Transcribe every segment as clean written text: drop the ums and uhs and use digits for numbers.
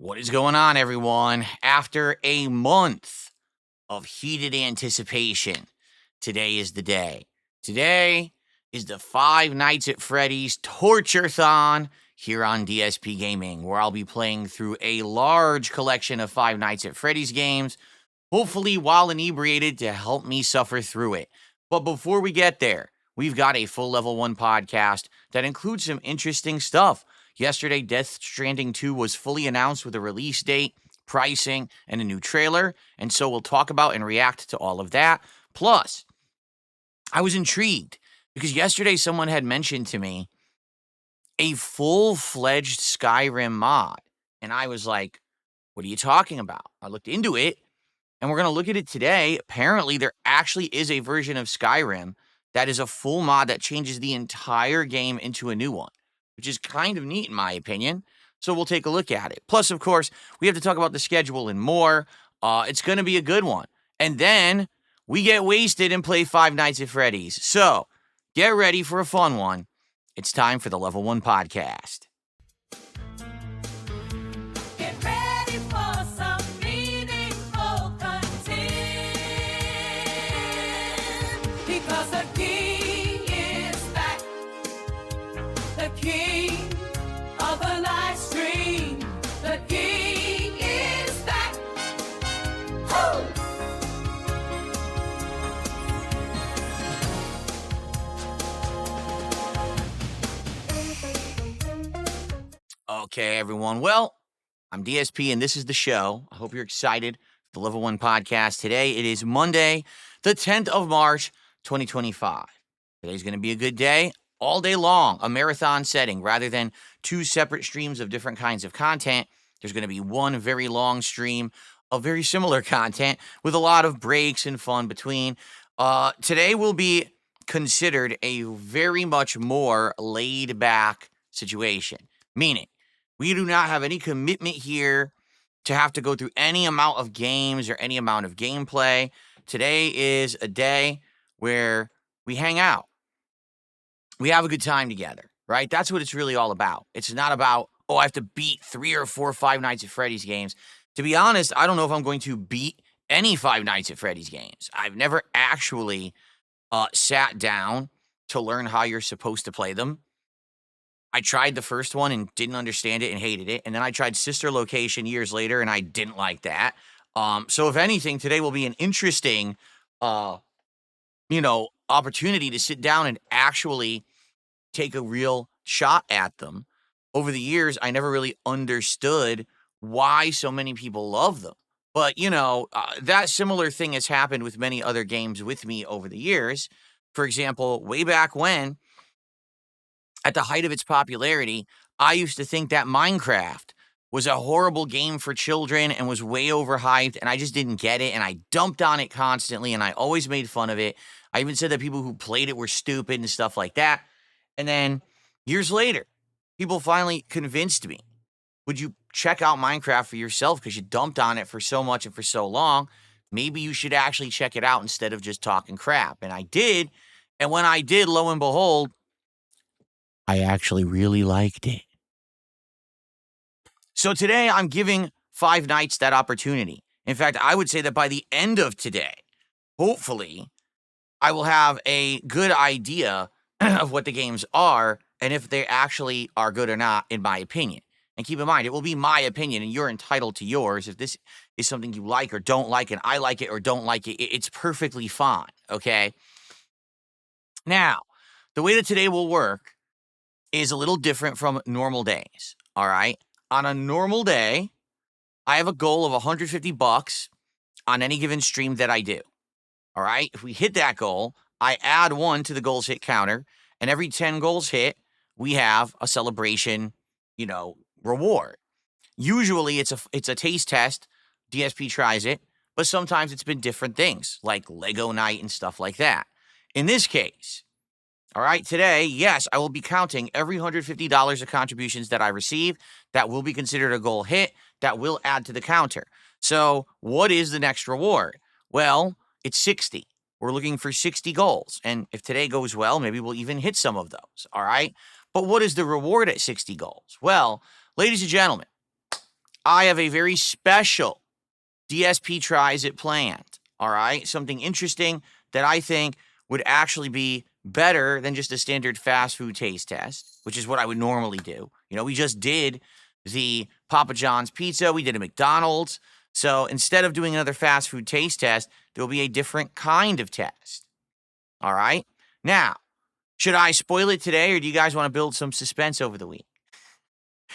What is going on, everyone? After a month of heated anticipation, today is the day. Today is the Five Nights at Freddy's Torture-thon here on DSPGaming, where I'll be playing through a large collection of Five Nights at Freddy's games, hopefully while inebriated to help me suffer through it. But before we get there, we've got a full Level 1 podcast that includes some interesting stuff. Yesterday, Death Stranding 2 was fully announced with a release date, pricing, and a new trailer, and so we'll talk about and react to all of that. Plus, I was intrigued because yesterday someone had mentioned to me a full-fledged Skyrim mod, and I was like, what are you talking about? I looked into it, and we're going to look at it today. Apparently, there actually is a version of Skyrim that is a full mod that changes the entire game into a new one, which is kind of neat in my opinion. So we'll take a look at it. Plus, of course, we have to talk about the schedule and more. It's going to be a good one. And then we get wasted and play Five Nights at Freddy's. So get ready for a fun one. It's time for the Level 1 podcast. Get ready for some meaningful content, because the king is back, the king of the live stream, the king is back. Woo! Okay, everyone. Well, I'm DSP, and this is the show. I hope you're excited for the Level 1 podcast. Today, it is Monday, the 10th of March, 2025. Today's going to be a good day, all day long, a marathon setting. Rather than two separate streams of different kinds of content, there's going to be one very long stream of very similar content with a lot of breaks and fun between. Today will be considered a very much more laid-back situation, meaning we do not have any commitment here to have to go through any amount of games or any amount of gameplay. Today is a day where we hang out. We have a good time together, right? That's what it's really all about. It's not about, I have to beat 3 or 4 Five Nights at Freddy's games. To be honest, I don't know if I'm going to beat any Five Nights at Freddy's games. I've never actually sat down to learn how you're supposed to play them. I tried the first one and didn't understand it and hated it. And then I tried Sister Location years later and I didn't like that. So if anything, today will be an interesting, opportunity to sit down and actually take a real shot at them. Over the years, I never really understood why so many people love them. But, that similar thing has happened with many other games with me over the years. For example, way back when, at the height of its popularity, I used to think that Minecraft was a horrible game for children and was way overhyped, and I just didn't get it, and I dumped on it constantly, and I always made fun of it. I even said that people who played it were stupid and stuff like that. And then, years later, people finally convinced me, would you check out Minecraft for yourself because you dumped on it for so much and for so long? Maybe you should actually check it out instead of just talking crap. And I did, and when I did, lo and behold, I actually really liked it. So today, I'm giving Five Nights that opportunity. In fact, I would say that by the end of today, hopefully, I will have a good idea of what the games are and if they actually are good or not, in my opinion. And keep in mind, it will be my opinion, and you're entitled to yours. If this is something you like or don't like, and I like it or don't like it, it's perfectly fine, okay? Now, the way that today will work is a little different from normal days, all right? On a normal day, I have a goal of $150 on any given stream that I do, all right? If we hit that goal, I add 1 to the goals hit counter, and every 10 goals hit, we have a celebration, reward. Usually, it's a taste test. DSP tries it, but sometimes it's been different things, like Lego night and stuff like that. In this case, all right, today, yes, I will be counting every $150 of contributions that I receive. That will be considered a goal hit. That will add to the counter. So what is the next reward? Well, it's 60. We're looking for 60 goals. And if today goes well, maybe we'll even hit some of those, all right? But what is the reward at 60 goals? Well, ladies and gentlemen, I have a very special DSP Tries It planned. All right, something interesting that I think would actually be better than just a standard fast food taste test, which is what I would normally do. You know, we just did the Papa John's pizza, we did a McDonald's. So instead of doing another fast food taste test, there will be a different kind of test. All right. Now, should I spoil it today, or do you guys want to build some suspense over the week?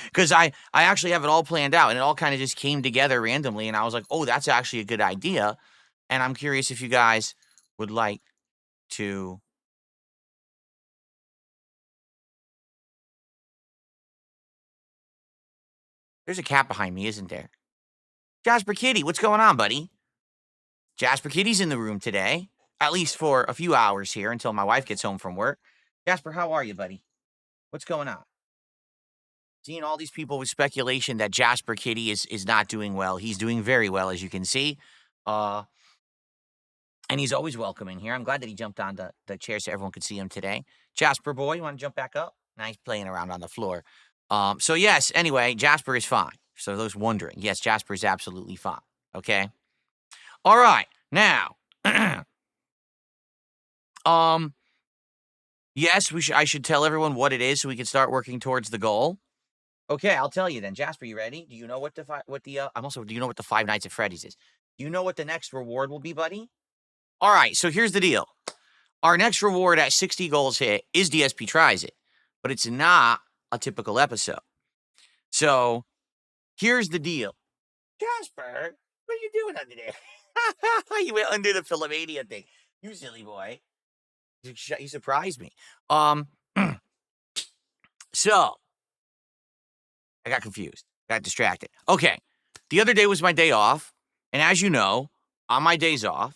Because I actually have it all planned out, and it all kind of just came together randomly, and I was like, oh, that's actually a good idea. And I'm curious if you guys would like to. There's a cat behind me, isn't there? Jasper Kitty, what's going on, buddy? Jasper Kitty's in the room today, at least for a few hours here until my wife gets home from work. Jasper, how are you, buddy? What's going on? Seeing all these people with speculation that Jasper Kitty is not doing well. He's doing very well, as you can see. And he's always welcome in here. I'm glad that he jumped on the chair so everyone could see him today. Jasper boy, you want to jump back up? Nice playing around on the floor. So yes, anyway, Jasper is fine. So those wondering, yes, Jasper is absolutely fine. Okay. All right. Now, yes, I should tell everyone what it is so we can start working towards the goal. Okay, I'll tell you then. Jasper, you ready? Do you know what do you know what the Five Nights at Freddy's is? Do you know what the next reward will be, buddy? All right, so here's the deal. Our next reward at 60 goals hit is DSP Tries It, but it's not a typical episode. So here's the deal. Jasper, what are you doing under there? You went under the Philomania thing. You silly boy. You surprised me. So I got confused. Got distracted. Okay. The other day was my day off. And as you know, on my days off,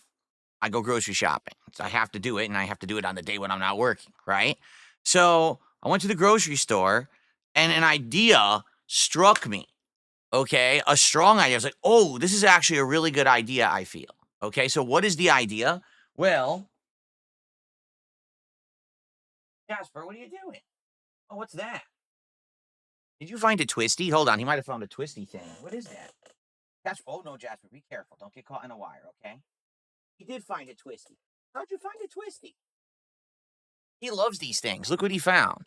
I go grocery shopping. So I have to do it, and I have to do it on the day when I'm not working, right? So I went to the grocery store, and an idea struck me. Okay, a strong idea. I was like, oh, this is actually a really good idea, I feel. Okay, so what is the idea? Well, Jasper, what are you doing? Oh, what's that? Did you find a twisty? Hold on, he might have found a twisty thing. What is that? Jasper, oh no, Jasper, be careful. Don't get caught in a wire, okay? He did find a twisty. How'd you find a twisty? He loves these things. Look what he found.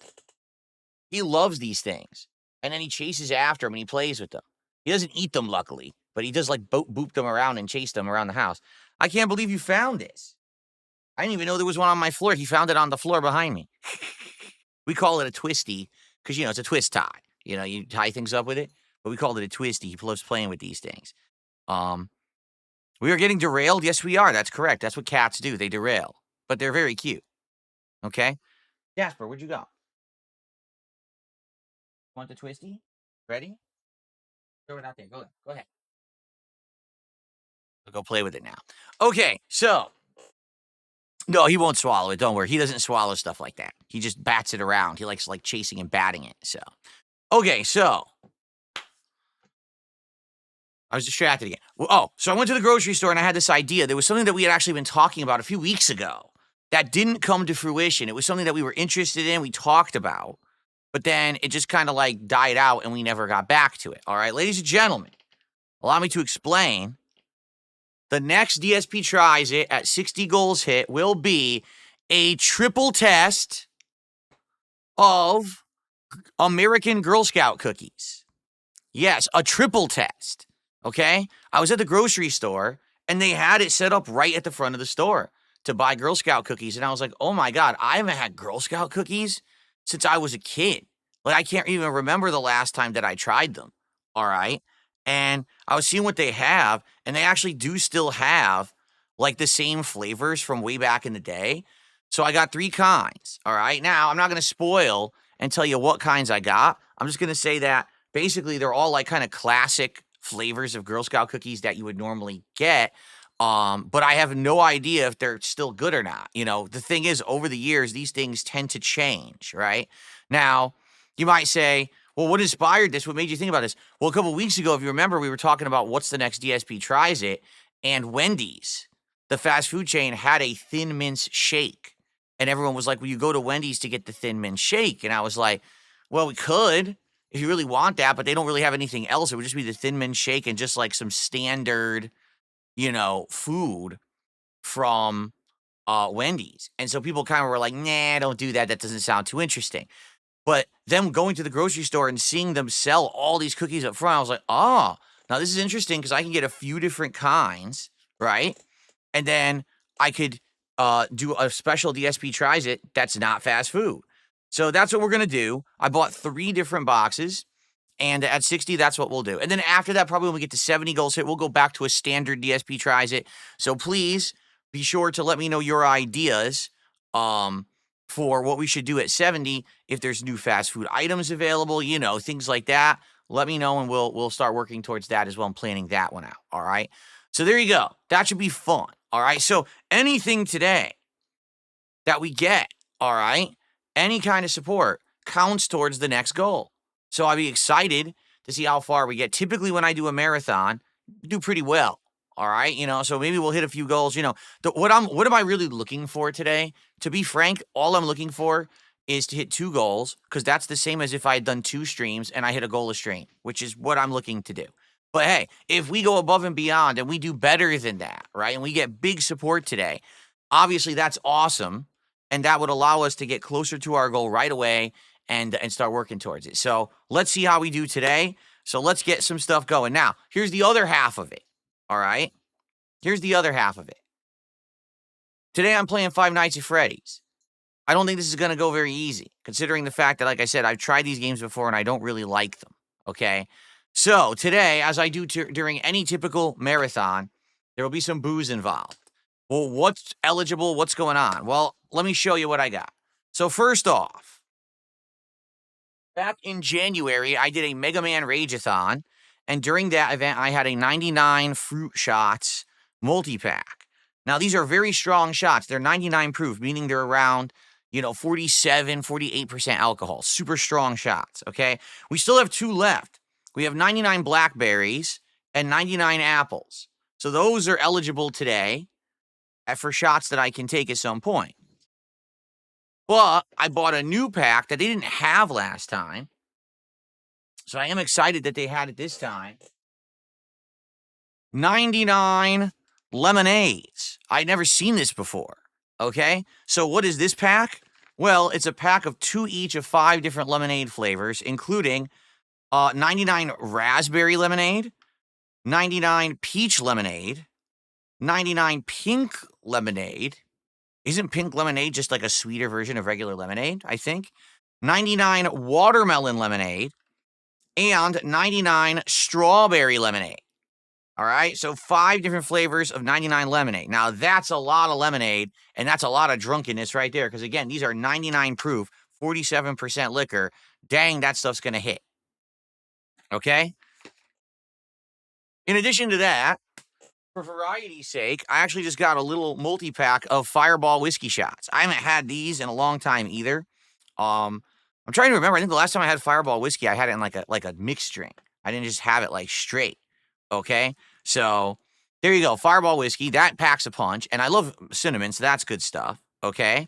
He loves these things. And then he chases after them and he plays with them. He doesn't eat them, luckily, but he does like boop them around and chase them around the house. I can't believe you found this. I didn't even know there was one on my floor. He found it on the floor behind me. We call it a twisty because, you know, it's a twist tie. You know, you tie things up with it, but we called it a twisty. He loves playing with these things. We are getting derailed. Yes, we are. That's correct. That's what cats do. They derail, but they're very cute. Okay. Jasper, where'd you go? Want the twisty? Ready? Throw it out there. Go ahead. I'll go play with it now. Okay, so. No, he won't swallow it. Don't worry. He doesn't swallow stuff like that. He just bats it around. He likes like chasing and batting it. So, okay, so. I was distracted again. Oh, so I went to the grocery store and I had this idea. There was something that we had actually been talking about a few weeks ago that didn't come to fruition. It was something that we were interested in. We talked about. But then it just kind of like died out and we never got back to it. All right, ladies and gentlemen, allow me to explain. The next DSP Tries It at 60 goals hit will be a triple test of American Girl Scout cookies. Yes, a triple test. Okay? I was at the grocery store and they had it set up right at the front of the store to buy Girl Scout cookies. And I was like, oh my God, I haven't had Girl Scout cookies since I was a kid. Like, I can't even remember the last time that I tried them. All right. And I was seeing what they have, and they actually do still have like the same flavors from way back in the day. So I got 3 kinds. All right. Now, I'm not going to spoil and tell you what kinds I got. I'm just going to say that basically they're all like kind of classic flavors of Girl Scout cookies that you would normally get. But I have no idea if they're still good or not. You know, the thing is, over the years, these things tend to change, right? Now, you might say, well, what inspired this? What made you think about this? Well, a couple weeks ago, if you remember, we were talking about what's the next DSP Tries It, and Wendy's, the fast food chain, had a Thin Mints shake. And everyone was like, well, you go to Wendy's to get the Thin Mint shake. And I was like, well, we could. if you really want that, but they don't really have anything else. It would just be the Thin Mint shake and just like some standard, food from Wendy's. And so people kind of were like, nah, don't do that. That doesn't sound too interesting. But them going to the grocery store and seeing them sell all these cookies up front, I was like, oh, now this is interesting because I can get a few different kinds, right? And then I could do a special DSP tries it that's not fast food. So that's what we're going to do. I bought 3 different boxes. And at 60, that's what we'll do. And then after that, probably when we get to 70 goals hit, we'll go back to a standard DSP tries it. So please be sure to let me know your ideas for what we should do at 70. If there's new fast food items available, things like that, let me know and we'll start working towards that as well and planning that one out. All right. So there you go. That should be fun. All right. So anything today that we get, all right, any kind of support counts towards the next goal. So I'd be excited to see how far we get. Typically, when I do a marathon, I do pretty well. All right, so maybe we'll hit a few goals. What am I really looking for today? To be frank, all I'm looking for is to hit 2 goals because that's the same as if I had done 2 streams and I hit a goal a stream, which is what I'm looking to do. But hey, if we go above and beyond and we do better than that, right, and we get big support today, obviously that's awesome, and that would allow us to get closer to our goal right away and start working towards it. So let's see how we do today. So let's get some stuff going. Now, here's the other half of it. All right? Here's the other half of it. Today I'm playing Five Nights at Freddy's. I don't think this is going to go very easy, considering the fact that, like I said, I've tried these games before and I don't really like them. Okay? So today, as I do during any typical marathon, there will be some booze involved. Well, what's eligible? What's going on? Well, let me show you what I got. So first off, back in January, I did a Mega Man Rageathon, and during that event, I had a 99 Fruit Shots multi-pack. Now, these are very strong shots. They're 99 proof, meaning they're around, 47, 48% alcohol. Super strong shots, okay? We still have 2 left. We have 99 blackberries and 99 apples. So those are eligible today for shots that I can take at some point. But I bought a new pack that they didn't have last time. So I am excited that they had it this time. 99 lemonades. I'd never seen this before. Okay? So what is this pack? Well, it's a pack of 2 each of 5 different lemonade flavors, including 99 raspberry lemonade, 99 peach lemonade, 99 pink lemonade. Isn't pink lemonade just like a sweeter version of regular lemonade, I think? 99 watermelon lemonade and 99 strawberry lemonade. All right, so 5 different flavors of 99 lemonade. Now, that's a lot of lemonade, and that's a lot of drunkenness right there, because, again, these are 99 proof, 47% liquor. Dang, that stuff's going to hit. Okay? In addition to that, for variety's sake, I actually just got a little multi-pack of Fireball whiskey shots. I haven't had these in a long time either. I'm trying to remember. I think the last time I had Fireball whiskey, I had it in like a mixed drink. I didn't just have it like straight. Okay? So, there you go. Fireball whiskey. That packs a punch. And I love cinnamon, so that's good stuff. Okay?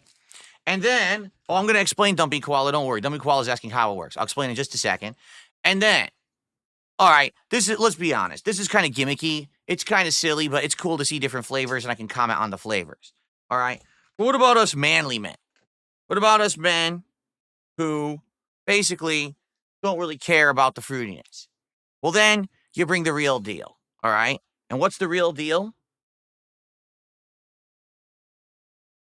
And then, I'm going to explain Dumpy Koala. Don't worry. Dumpy Koala is asking how it works. I'll explain in just a second. And then, all right, let's be honest. This is kind of gimmicky. It's kind of silly, but it's cool to see different flavors, and I can comment on the flavors. All right? But what about us manly men? What about us men who basically don't really care about the fruitiness? Well, then you bring the real deal. All right? And what's the real deal?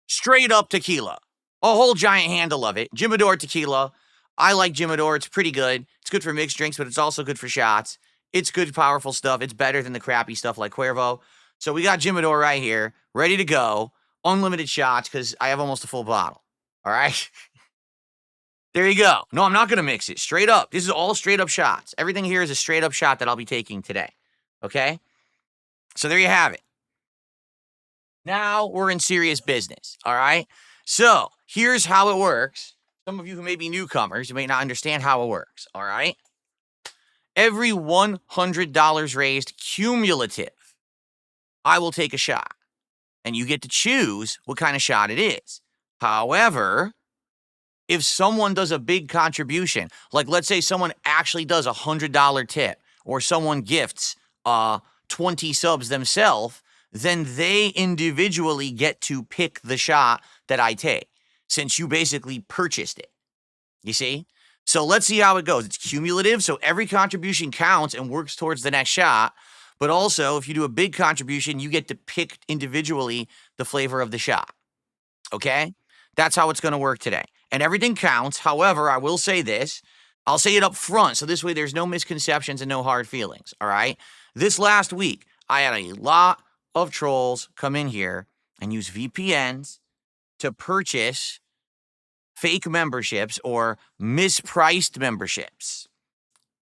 Straight up tequila. A whole giant handle of it. Jimador tequila. I like Jimador. It's pretty good. It's good for mixed drinks, but it's also good for shots. It's good, powerful stuff. It's better than the crappy stuff like Cuervo. So we got Jimador right here, ready to go. Unlimited shots, because I have almost a full bottle. All right? There you go. No, I'm not going to mix it. Straight up. This is all straight up shots. Everything here is a straight up shot that I'll be taking today. Okay? So there you have it. Now we're in serious business. All right? So here's how it works. Some of you who may be newcomers, you may not understand how it works. All right? Every $100 raised cumulative, I will take a shot. And you get to choose what kind of shot it is. However, if someone does a big contribution, like let's say someone actually does a $100 tip, or someone gifts 20 subs themselves, then they individually get to pick the shot that I take, since you basically purchased it. You see? So let's see how it goes. It's cumulative, so every contribution counts and works towards the next shot. But also, if you do a big contribution, you get to pick individually the flavor of the shot. Okay? That's how it's going to work today. And everything counts. However, I will say this. I'll say it up front, so this way there's no misconceptions and no hard feelings. All right? This last week, I had a lot of trolls come in here and use VPNs to purchase fake memberships or mispriced memberships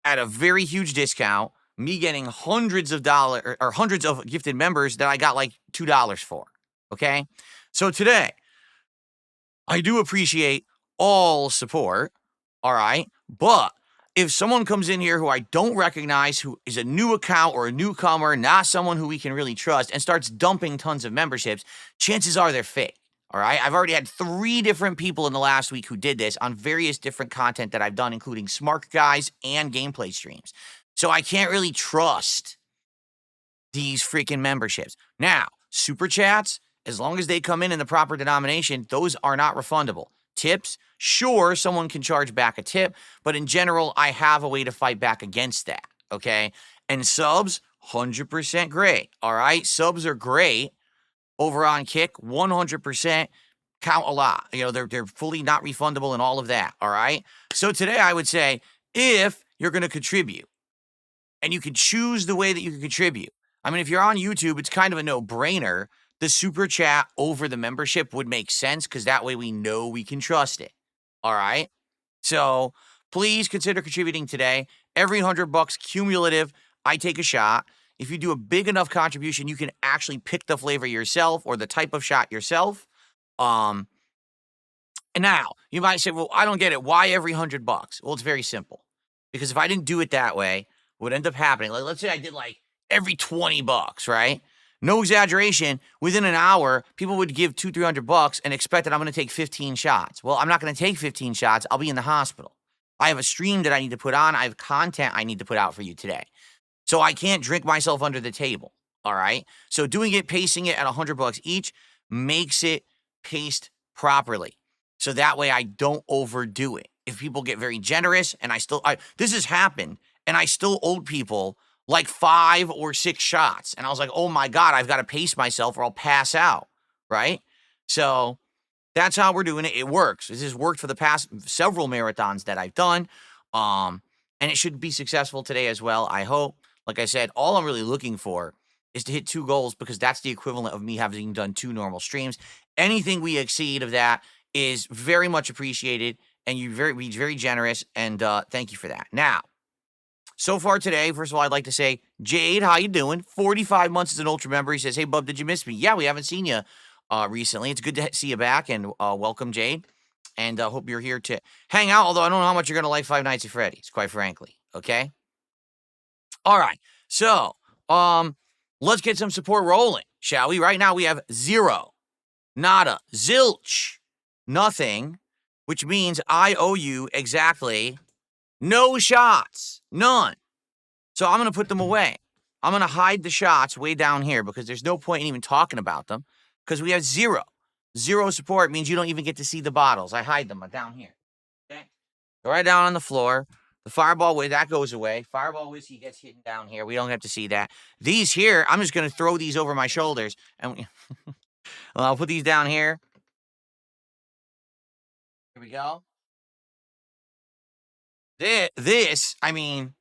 at a very huge discount, me getting hundreds of dollars or hundreds of gifted members that I got like $2 for. Okay? So today, I do appreciate all support. All right? But if someone comes in here who I don't recognize, who is a new account or a newcomer, not someone who we can really trust, and starts dumping tons of memberships, chances are they're fake. All right? I've already had 3 different people in the last week who did this on various different content that I've done, including Smart Guys and gameplay streams. So I can't really trust these freaking memberships. Now, super chats, as long as they come in the proper denomination, those are not refundable. Tips, sure, someone can charge back a tip, but in general, I have a way to fight back against that, okay? And subs, 100% great, all right? Subs are great over on Kick, 100% count a lot. You know, they're fully not refundable and all of that, all right? So today I would say, if you're going to contribute, and you can choose the way that you can contribute. I mean, if you're on YouTube, it's kind of a no-brainer. The super chat over the membership would make sense, because that way we know we can trust it. All right? So please consider contributing today. Every $100 cumulative, I take a shot. If you do a big enough contribution, you can actually pick the flavor yourself or the type of shot yourself. And now, you might say, well, I don't get it. Why every $100? Well, it's very simple. Because if I didn't do it that way, what would end up happening, like let's say I did like every $20, right? No exaggeration, within an hour, people would give $200-300 and expect that I'm going to take 15 shots. Well, I'm not going to take 15 shots. I'll be in the hospital. I have a stream that I need to put on. I have content I need to put out for you today. So I can't drink myself under the table, all right? So doing it, pacing it at $100 each makes it paced properly. So that way I don't overdo it. If people get very generous, and this has happened, and I still owed people like 5 or 6 shots. And I was like, oh my God, I've got to pace myself or I'll pass out, right? So that's how we're doing it. It works. This has worked for the past several marathons that I've done. And it should be successful today as well, I hope. Like I said, all I'm really looking for is to hit 2 goals, because that's the equivalent of me having done 2 normal streams. Anything we exceed of that is very much appreciated, and you're very generous, and thank you for that. Now, so far today, first of all, I'd like to say, Jade, how you doing? 45 months as an Ultra member. He says, hey, bub, did you miss me? Yeah, we haven't seen you recently. It's good to see you back, and welcome, Jade. And hope you're here to hang out, although I don't know how much you're going to like Five Nights at Freddy's, quite frankly, okay? All right, so let's get some support rolling, shall we? Right now we have 0, nada, zilch, nothing, which means I owe you exactly no shots. None. So I'm going to put them away. I'm going to hide the shots way down here, because there's no point in even talking about them, because we have 0. 0 support means you don't even get to see the bottles. I hide them down here. Okay? Go right down on the floor. The Fireball Whiskey, that goes away. Fireball Whiskey gets hidden down here. We don't have to see that. These here, I'm just going to throw these over my shoulders. And I'll put these down here. Here we go. This, I mean,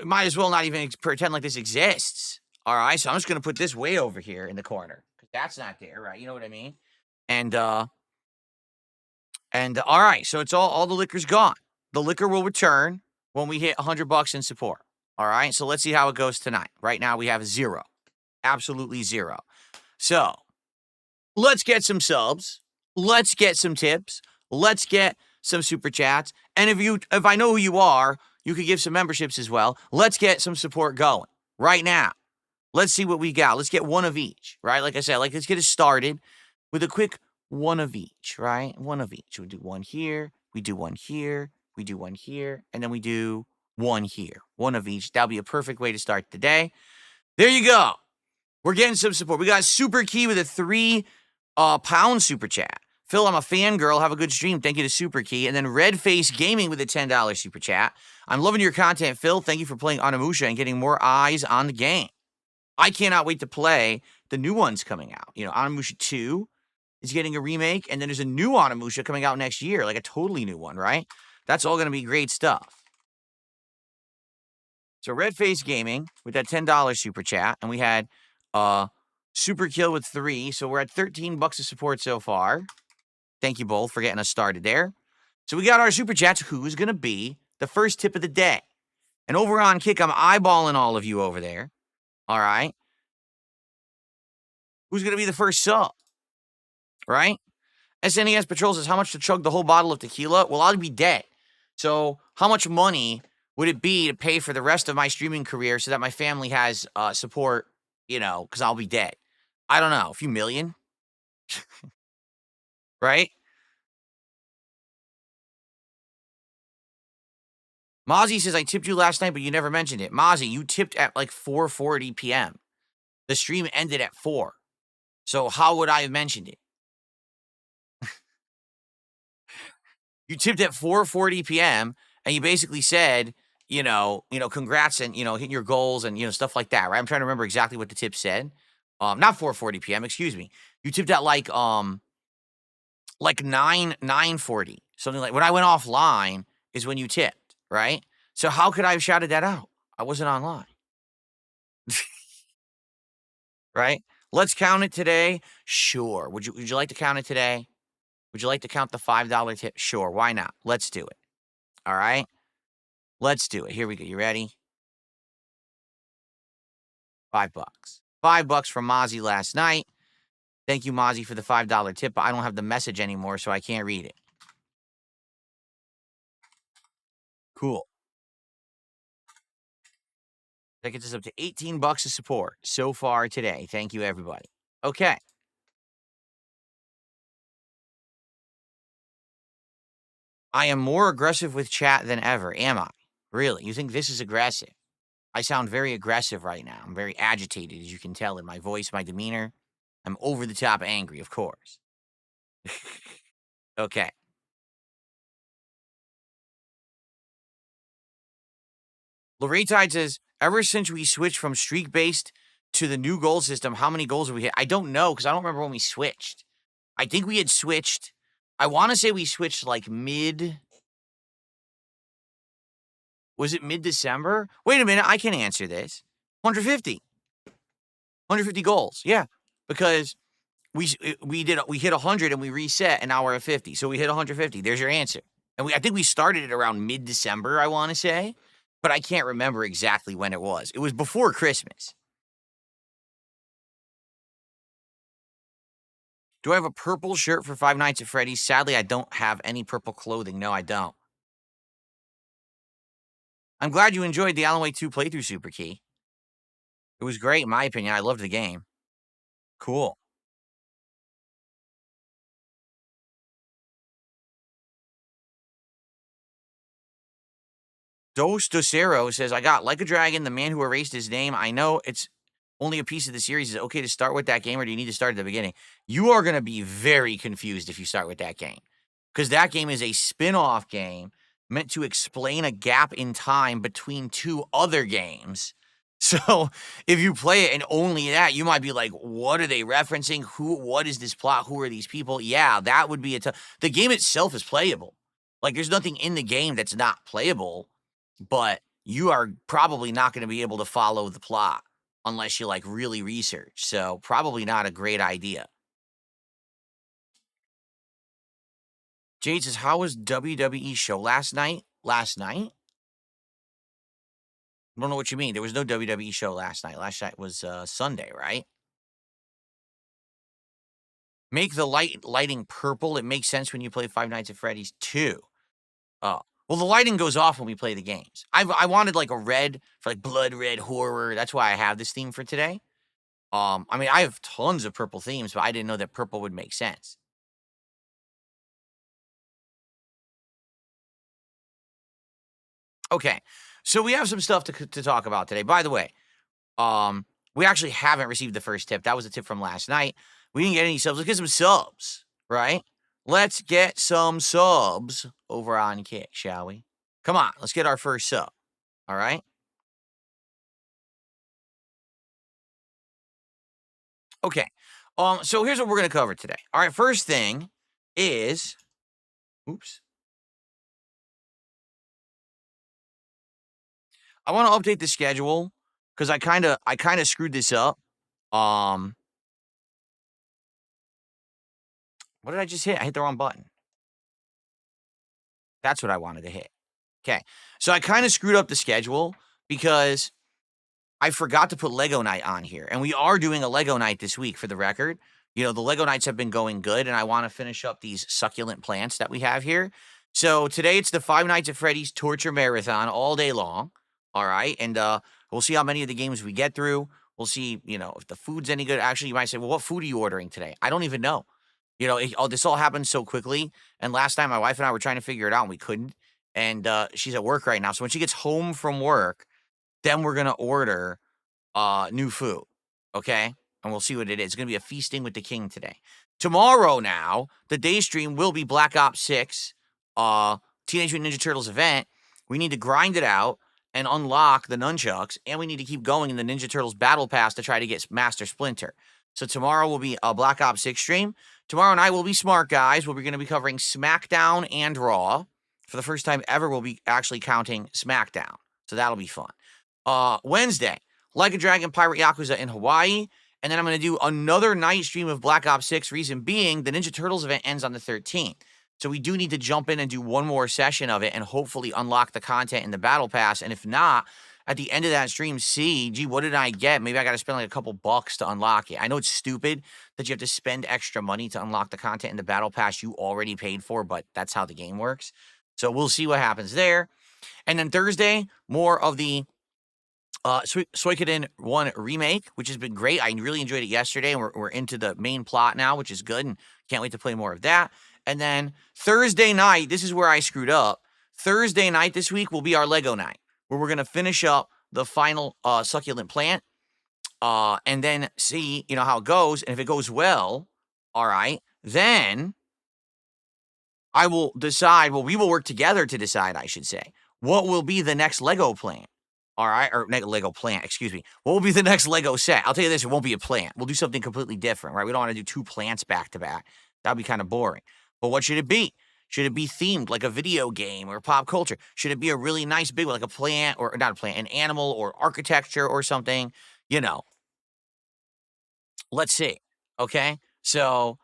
might as well not even pretend like this exists. All right, so I'm just going to put this way over here in the corner, because that's not there, right? You know what I mean? And all right, so it's all the liquor's gone. The liquor will return when we hit $100 in support. All right, so let's see how it goes tonight. Right now we have 0. Absolutely 0. So let's get some subs. Let's get some tips. Let's get some super chats. And if I know who you are, you could give some memberships as well. Let's get some support going right now. Let's see what we got. Let's get 1 of each, right? Like I said, let's get it started with a quick 1 of each, right? 1 of each. We'll do 1 here, we do one here, we do one here, and then we do one here. One of each. That'll be a perfect way to start the day. There you go. We're getting some support. We got Super Key with a £3 super chat. Phil, I'm a fangirl. Have a good stream. Thank you to Super Key. And then Redface Gaming with a $10 super chat. I'm loving your content, Phil. Thank you for playing Onimusha and getting more eyes on the game. I cannot wait to play the new ones coming out. You know, Onimusha 2 is getting a remake, and then there's a new Onimusha coming out next year, like a totally new one, right? That's all going to be great stuff. So Redface Gaming with that $10 super chat, and we had Super Kill with 3, so we're at $13 of support so far. Thank you both for getting us started there. So we got our super chats. Who's going to be the first tip of the day? And over on Kick, I'm eyeballing all of you over there. All right. Who's going to be the first sub? Right? SNES Patrol says, how much to chug the whole bottle of tequila? Well, I'll be dead. So how much money would it be to pay for the rest of my streaming career so that my family has support, you know, because I'll be dead? I don't know, a few million? Right? Mozzie says, I tipped you last night, but you never mentioned it. Mozzie, you tipped at like 4:40 p.m. The stream ended at 4. So how would I have mentioned it? You tipped at 4:40 p.m. and you basically said, congrats and, hitting your goals and, stuff like that, right? I'm trying to remember exactly what the tip said. Not 4:40 p.m., excuse me. You tipped at like 9:40. Something like when I went offline is when you tipped, right? So how could I have shouted that out? I wasn't online. Right? Let's count it today. Sure. Would you like to count it today? Would you like to count the $5 tip? Sure. Why not? Let's do it. All right. Let's do it. Here we go. You ready? $5. $5 from Mozzie last night. Thank you, Mozzie, for the $5 tip, but I don't have the message anymore, so I can't read it. Cool. That gets us up to $18 of support so far today. Thank you, everybody. Okay. I am more aggressive with chat than ever. Am I? Really? You think this is aggressive? I sound very aggressive right now. I'm very agitated, as you can tell in my voice, my demeanor. I'm over the top angry, of course. Okay. Lorraine says, ever since we switched from streak-based to the new goal system, how many goals have we hit? I don't know, because I don't remember when we switched. I think we had switched. I want to say we switched like was it mid-December? Wait a minute, I can answer this. 150. 150 goals, yeah. Because we hit 100 and we reset, and now we're at 50. So we hit 150. There's your answer. And I think we started it around mid-December, I want to say. But I can't remember exactly when it was. It was before Christmas. Do I have a purple shirt for Five Nights at Freddy's? Sadly, I don't have any purple clothing. No, I don't. I'm glad you enjoyed the Alan Wake 2 playthrough, Super Key. It was great, in my opinion. I loved the game. Cool. Dos Docero says, I got Like a Dragon, The Man Who Erased His Name. I know it's only a piece of the series. Is it okay to start with that game, or do you need to start at the beginning? You are going to be very confused if you start with that game, because that game is a spin-off game meant to explain a gap in time between two other games. So if you play it and only that, you might be like, what are they referencing? What is this plot? Who are these people? Yeah, that would be the game itself is playable. Like, there's nothing in the game that's not playable, but you are probably not going to be able to follow the plot unless you like really research. So probably not a great idea. Jade says, how was WWE show last night? Last night? I don't know what you mean. There was no WWE show last night. Last night was Sunday, right? Make the lighting purple. It makes sense when you play Five Nights at Freddy's 2. Oh. Well, the lighting goes off when we play the games. I wanted like a red for like blood red horror. That's why I have this theme for today. I mean, I have tons of purple themes, but I didn't know that purple would make sense. Okay, so we have some stuff to talk about today. By the way, we actually haven't received the first tip. That was a tip from last night. We didn't get any subs. Let's get some subs, right? Let's get some subs over on Kick, shall we? Come on, let's get our first sub. All right. Okay. So here's what we're gonna cover today. All right. First thing is, oops. I want to update the schedule because I kind of screwed this up. Um, what did I just hit? I hit the wrong button. That's what I wanted to hit. Okay. So I kind of screwed up the schedule because I forgot to put Lego night on here. And we are doing a Lego night this week for the record. You know, the Lego nights have been going good, and I want to finish up these succulent plants that we have here. So today it's the Five Nights at Freddy's Torture Marathon all day long. All right. And we'll see how many of the games we get through. We'll see, if the food's any good. Actually, you might say, well, what food are you ordering today? I don't even know. This all happened so quickly. And last time my wife and I were trying to figure it out and we couldn't. And she's at work right now. So when she gets home from work, then we're going to order new food. Okay. And we'll see what it is. It's going to be a feasting with the king today. Tomorrow now, the day stream will be Black Ops 6, Teenage Mutant Ninja Turtles event. We need to grind it out and unlock the nunchucks, and we need to keep going in the Ninja Turtles Battle Pass to try to get Master Splinter. So tomorrow will be a Black Ops 6 stream. Tomorrow night will be Smart Guys, where we're going to be covering SmackDown and Raw. For the first time ever, we'll be actually counting SmackDown. So that'll be fun. Wednesday, Like a Dragon Pirate Yakuza in Hawaii. And then I'm going to do another night stream of Black Ops 6, reason being the Ninja Turtles event ends on the 13th. So we do need to jump in and do one more session of it and hopefully unlock the content in the Battle Pass. And if not, at the end of that stream, gee, what did I get? Maybe I got to spend like a couple bucks to unlock it. I know it's stupid that you have to spend extra money to unlock the content in the Battle Pass you already paid for, but that's how the game works. So we'll see what happens there. And then Thursday, more of the Suikoden 1 remake, which has been great. I really enjoyed it yesterday, and we're into the main plot now, which is good, and can't wait to play more of that. And then Thursday night, this is where I screwed up. Thursday night this week will be our Lego night, where we're going to finish up the final succulent plant, and then see, how it goes. And if it goes well, all right, then I will decide, we will work together to decide, I should say, what will be the next Lego plant. All right, or Lego plant, excuse me. What will be the next Lego set? I'll tell you this, it won't be a plant. We'll do something completely different, right? We don't want to do two plants back to back. That'd be kind of boring. But what should it be? Should it be themed like a video game or pop culture? Should it be a really nice big one, like a plant, or not a plant, an animal or architecture or something? Let's see. Okay, so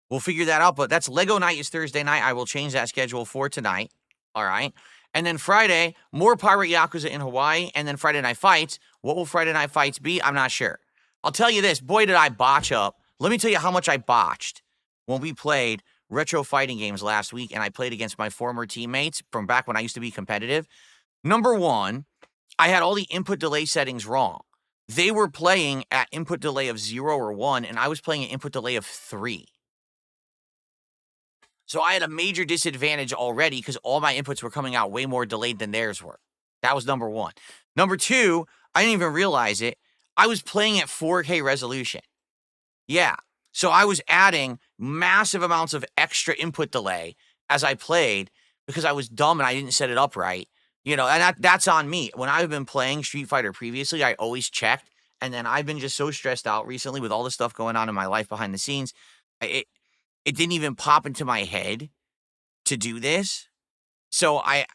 we'll figure that out. But that's Lego night is Thursday night. I will change that schedule for tonight. All right. And then Friday, more Pirate Yakuza in Hawaii, and then Friday Night Fights. What will Friday Night Fights be? I'm not sure. I'll tell you this. Boy, did I botch up. Let me tell you how much I botched when we played retro fighting games last week, and I played against my former teammates from back when I used to be competitive. Number one, I had all the input delay settings wrong. They were playing at input delay of 0 or 1, and I was playing at input delay of 3. So I had a major disadvantage already because all my inputs were coming out way more delayed than theirs were. That was number one. Number two, I didn't even realize it. I was playing at 4K resolution. Yeah. So I was adding massive amounts of extra input delay as I played because I was dumb and I didn't set it up right. And that's on me. When I've been playing Street Fighter previously, I always checked. And then I've been just so stressed out recently with all the stuff going on in my life behind the scenes. It didn't even pop into my head to do this. So I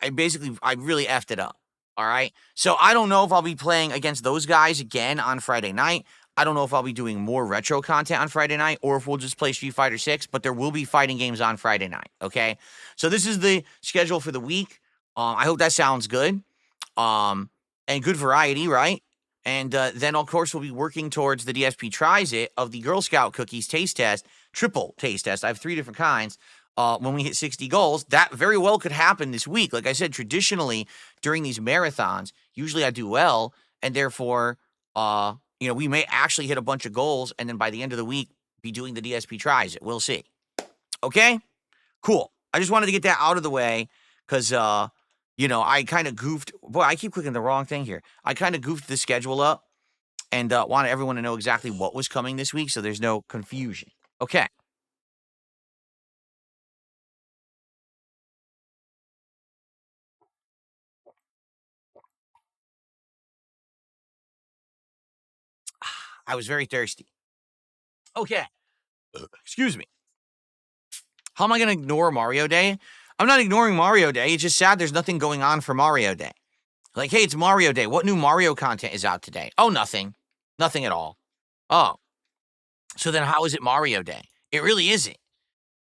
really effed it up. All right. So I don't know if I'll be playing against those guys again on Friday night. I don't know if I'll be doing more retro content on Friday night or if we'll just play Street Fighter 6, but there will be fighting games on Friday night. Okay. So this is the schedule for the week. I hope that sounds good. And good variety, right? And then, of course, we'll be working towards the DSP Tries It of the Girl Scout Cookies taste test, triple taste test. I have 3 different kinds. When we hit 60 goals, that very well could happen this week. Like I said, traditionally, during these marathons, usually I do well, and therefore, we may actually hit a bunch of goals, and then by the end of the week, be doing the DSP Tries It. We'll see. Okay? Cool. I just wanted to get that out of the way, because I kind of goofed. Boy, I keep clicking the wrong thing here. I kind of goofed the schedule up and wanted everyone to know exactly what was coming this week so there's no confusion. Okay. I was very thirsty. Okay. Excuse me. How am I going to ignore Mario Day? I'm not ignoring Mario Day. It's just sad there's nothing going on for Mario Day. Like, hey, it's Mario Day. What new Mario content is out today? Oh, nothing. Nothing at all. Oh. So then how is it Mario Day? It really isn't.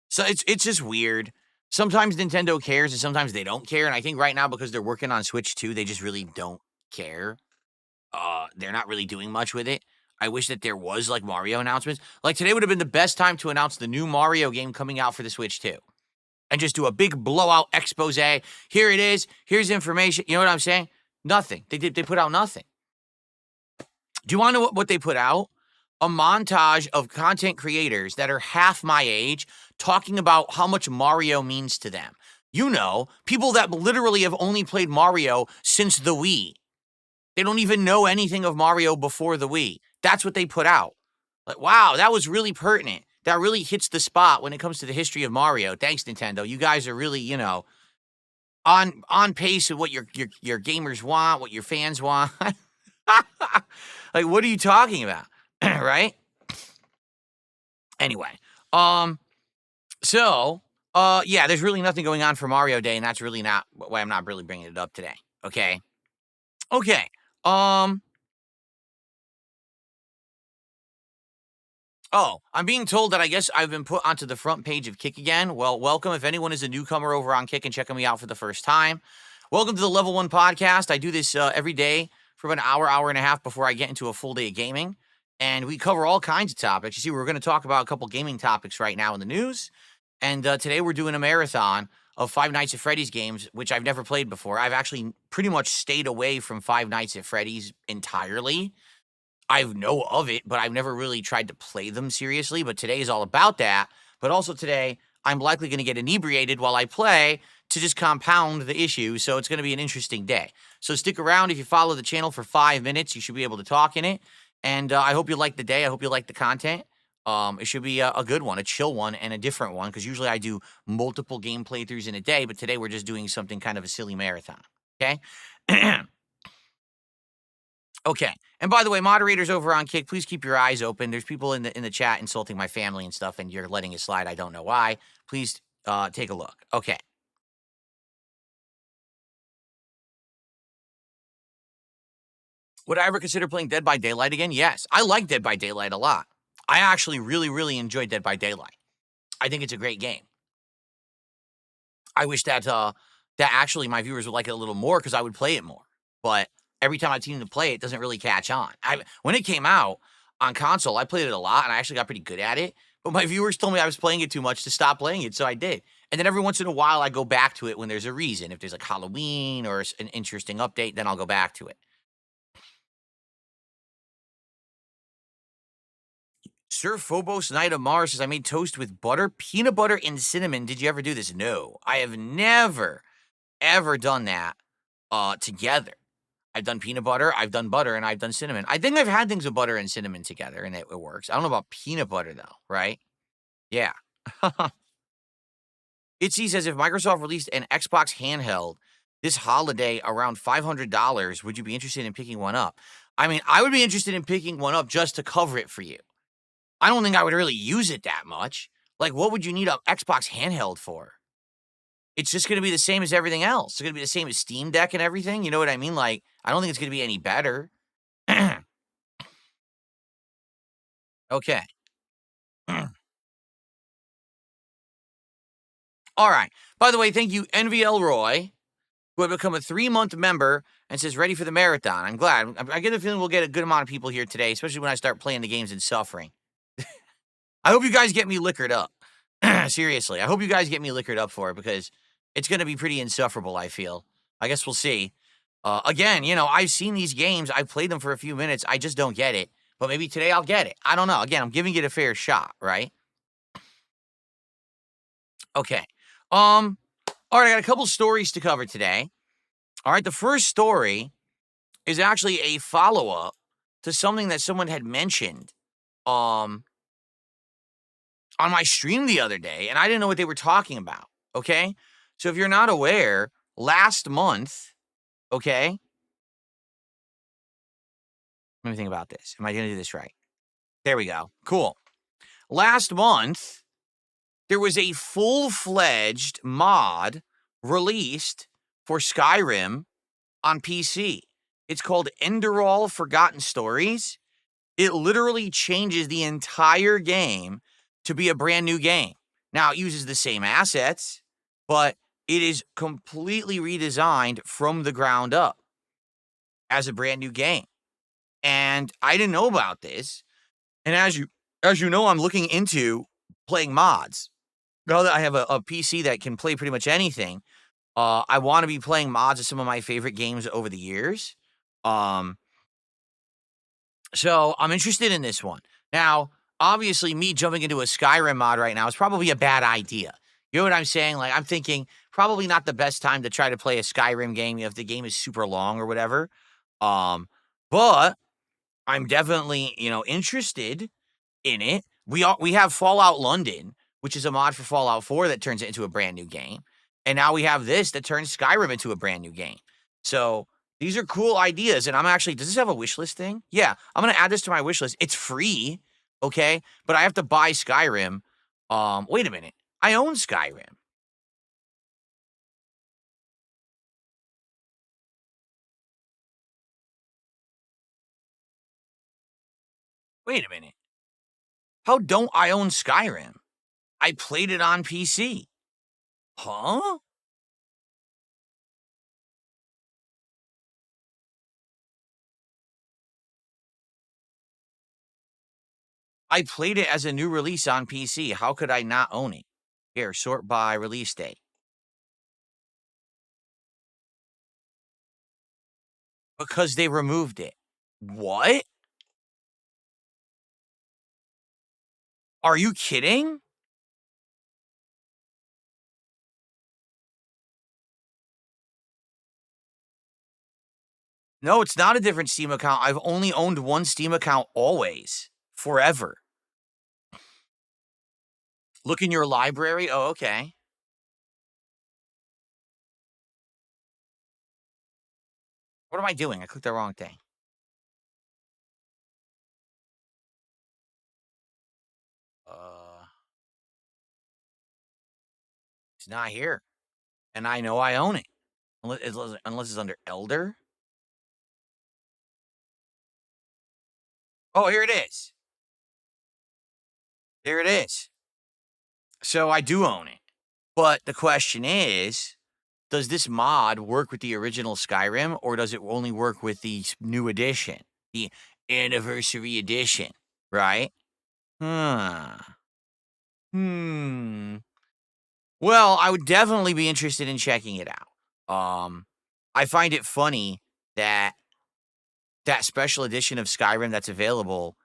So it's just weird. Sometimes Nintendo cares and sometimes they don't care. And I think right now, because they're working on Switch 2, they just really don't care. They're not really doing much with it. I wish that there was like Mario announcements. Like today would have been the best time to announce the new Mario game coming out for the Switch 2. And just do a big blowout expose. Here it is. Here's information. You know what I'm saying? Nothing. They put out nothing. Do you want to know what they put out? A montage of content creators that are half my age talking about how much Mario means to them. People that literally have only played Mario since the Wii. They don't even know anything of Mario before the Wii. That's what they put out. Like, wow, that was really pertinent. That really hits the spot when it comes to the history of Mario. Thanks, Nintendo. You guys are really, on pace with what your gamers want, what your fans want. Like, what are you talking about? Right? Anyway, yeah, there's really nothing going on for Mario Day, and that's really not why I'm not really bringing it up today. Okay. Oh, I'm being told that I guess I've been put onto the front page of Kick again. Well, welcome. If anyone is a newcomer over on Kick and checking me out for the first time, welcome to the Level 1 podcast. I do this every day for about an hour and a half before I get into a full day of gaming. And we cover all kinds of topics. You see, we're going to talk about a couple gaming topics right now in the news. And today we're doing a marathon of Five Nights at Freddy's games, which I've never played before. I've actually pretty much stayed away from Five Nights at Freddy's entirely. I know of it, but I've never really tried to play them seriously. But today is all about that. But also today, I'm likely going to get inebriated while I play to just compound the issue. So it's going to be an interesting day. So stick around. If you follow the channel for 5 minutes, you should be able to talk in it. And I hope you like the day. I hope you like the content. It should be a good one, a chill one, and a different one. Because usually I do multiple game playthroughs in a day. But today we're just doing something kind of a silly marathon. Okay? Okay. And by the way, moderators over on Kick, please keep your eyes open. There's people in the chat insulting my family and stuff, and you're letting it slide. I don't know why. Please take a look. Okay. Would I ever consider playing Dead by Daylight again? Yes. I like Dead by Daylight a lot. I actually really, really enjoy Dead by Daylight. I think it's a great game. I wish that actually my viewers would like it a little more because I would play it more. But every time I've seen them play, it doesn't really catch on. When it came out on console, I played it a lot, and I actually got pretty good at it. But my viewers told me I was playing it too much to stop playing it, so I did. And then every once in a while, I go back to it when there's a reason. If there's like Halloween or an interesting update, then I'll go back to it. Sir Phobos Knight of Mars says, I made toast with butter, peanut butter, and cinnamon. Did you ever do this? No. I have never, ever done that together. I've done peanut butter, I've done butter, and I've done cinnamon. I think I've had things with butter and cinnamon together, and it works. I don't know about peanut butter, though, right? Yeah. It sees as if Microsoft released an Xbox handheld this holiday around $500. Would you be interested in picking one up? I mean, I would be interested in picking one up just to cover it for you. I don't think I would really use it that much. Like, what would you need an Xbox handheld for? It's just going to be the same as everything else. It's going to be the same as Steam Deck and everything. You know what I mean? Like, I don't think it's going to be any better. Okay. All right. By the way, thank you, NVL Roy, who had become a 3-month member and says, ready for the marathon. I'm glad. I get the feeling we'll get a good amount of people here today, especially when I start playing the games and suffering. I hope you guys get me liquored up. Seriously. I hope you guys get me liquored up for it because it's going to be pretty insufferable, I feel. I guess we'll see. Again, I've seen these games. I've played them for a few minutes. I just don't get it. But maybe today I'll get it. I don't know. Again, I'm giving it a fair shot, right? Okay. All right, I got a couple stories to cover today. All right, the first story is actually a follow-up to something that someone had mentioned on my stream the other day, and I didn't know what they were talking about, okay? So if you're not aware, last month, okay? Let me think about this. Am I going to do this right? There we go. Cool. Last month, there was a full-fledged mod released for Skyrim on PC. It's called Enderall Forgotten Stories. It literally changes the entire game to be a brand new game. Now, it uses the same assets, but it is completely redesigned from the ground up as a brand new game. And I didn't know about this. And as you know, I'm looking into playing mods. Now that I have a PC that can play pretty much anything, I want to be playing mods of some of my favorite games over the years. So I'm interested in this one. Now, obviously, me jumping into a Skyrim mod right now is probably a bad idea. You know what I'm saying? Like, I'm thinking probably not the best time to try to play a Skyrim game if the game is super long or whatever. But I'm definitely, interested in it. We have Fallout London, which is a mod for Fallout 4 that turns it into a brand new game. And now we have this that turns Skyrim into a brand new game. So these are cool ideas. And I'm actually, does this have a wish list thing? Yeah, I'm going to add this to my wish list. It's free, okay? But I have to buy Skyrim. Wait a minute. I own Skyrim. Wait a minute. How don't I own Skyrim? I played it on PC. Huh? I played it as a new release on PC. How could I not own it? Here, sort by release date. Because they removed it. What? Are you kidding? No, it's not a different Steam account. I've only owned one Steam account always. Forever. Look in your library. Oh, okay. What am I doing? I clicked the wrong thing. It's not here. And I know I own it. Unless it's under Elder. Oh, here it is. Here it is. So I do own it. But the question is, does this mod work with the original Skyrim, or does it only work with the new edition, the anniversary edition, right? Hmm. Well, I would definitely be interested in checking it out. I find it funny that that special edition of Skyrim that's available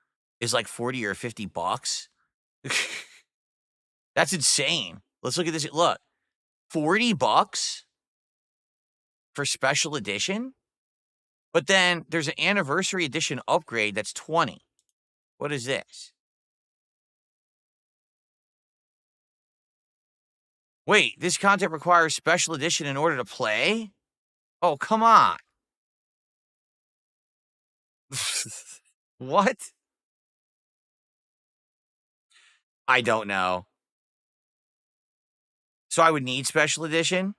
is like 40 or 50 bucks. That's insane. Let's look at this. Look, 40 bucks for special edition? But then there's an anniversary edition upgrade that's 20. What is this? Wait, this content requires special edition in order to play? Oh, come on. What? I don't know. So I would need special edition?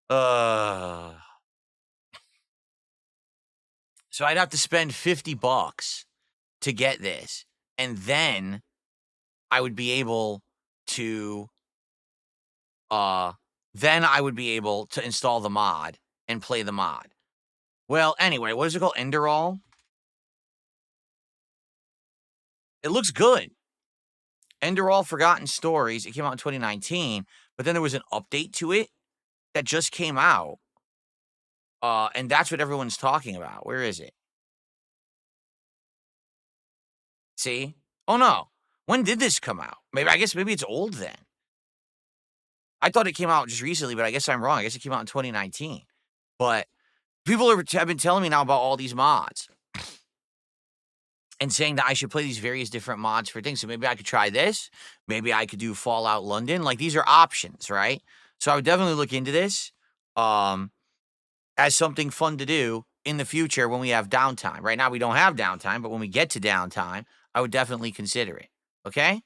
Uh. So I'd have to spend 50 bucks to get this. And then I would be able to install the mod and play the mod. Well, anyway, what is it called? Enderall? It looks good. Enderall Forgotten Stories. It came out in 2019, but then there was an update to it that just came out. And that's what everyone's talking about. Where is it? See? Oh no. When did this come out? Maybe it's old then. I thought it came out just recently, but I guess I'm wrong. I guess it came out in 2019. But people have been telling me now about all these mods and saying that I should play these various different mods for things. So maybe I could try this. Maybe I could do Fallout London. Like, these are options, right? So I would definitely look into this as something fun to do in the future when we have downtime. Right now we don't have downtime, but when we get to downtime, I would definitely consider it. Okay?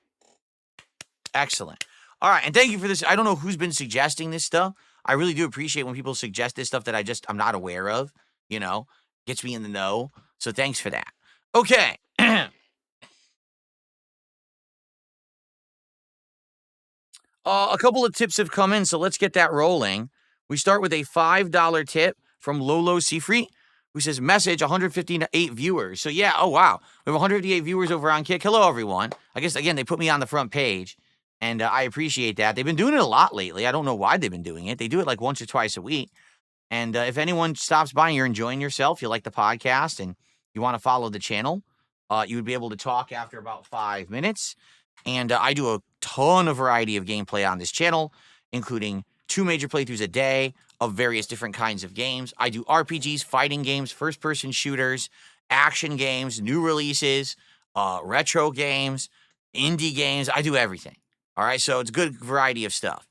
Excellent. All right, and thank you for this. I don't know who's been suggesting this stuff. I really do appreciate when people suggest this stuff that I'm not aware of, gets me in the know. So thanks for that. Okay. A couple of tips have come in, so let's get that rolling. We start with a $5 tip from Lolo Seafree, who says, message 158 viewers. So yeah, oh wow. We have 158 viewers over on Kick. Hello, everyone. I guess, again, they put me on the front page, and I appreciate that. They've been doing it a lot lately. I don't know why they've been doing it. They do it like once or twice a week. And if anyone stops by and you're enjoying yourself, you like the podcast, and you want to follow the channel, you would be able to talk after about 5 minutes. And I do a ton of variety of gameplay on this channel, including 2 major playthroughs a day of various different kinds of games. I do RPGs, fighting games, first-person shooters, action games, new releases, retro games, indie games. I do everything. All right, so it's a good variety of stuff.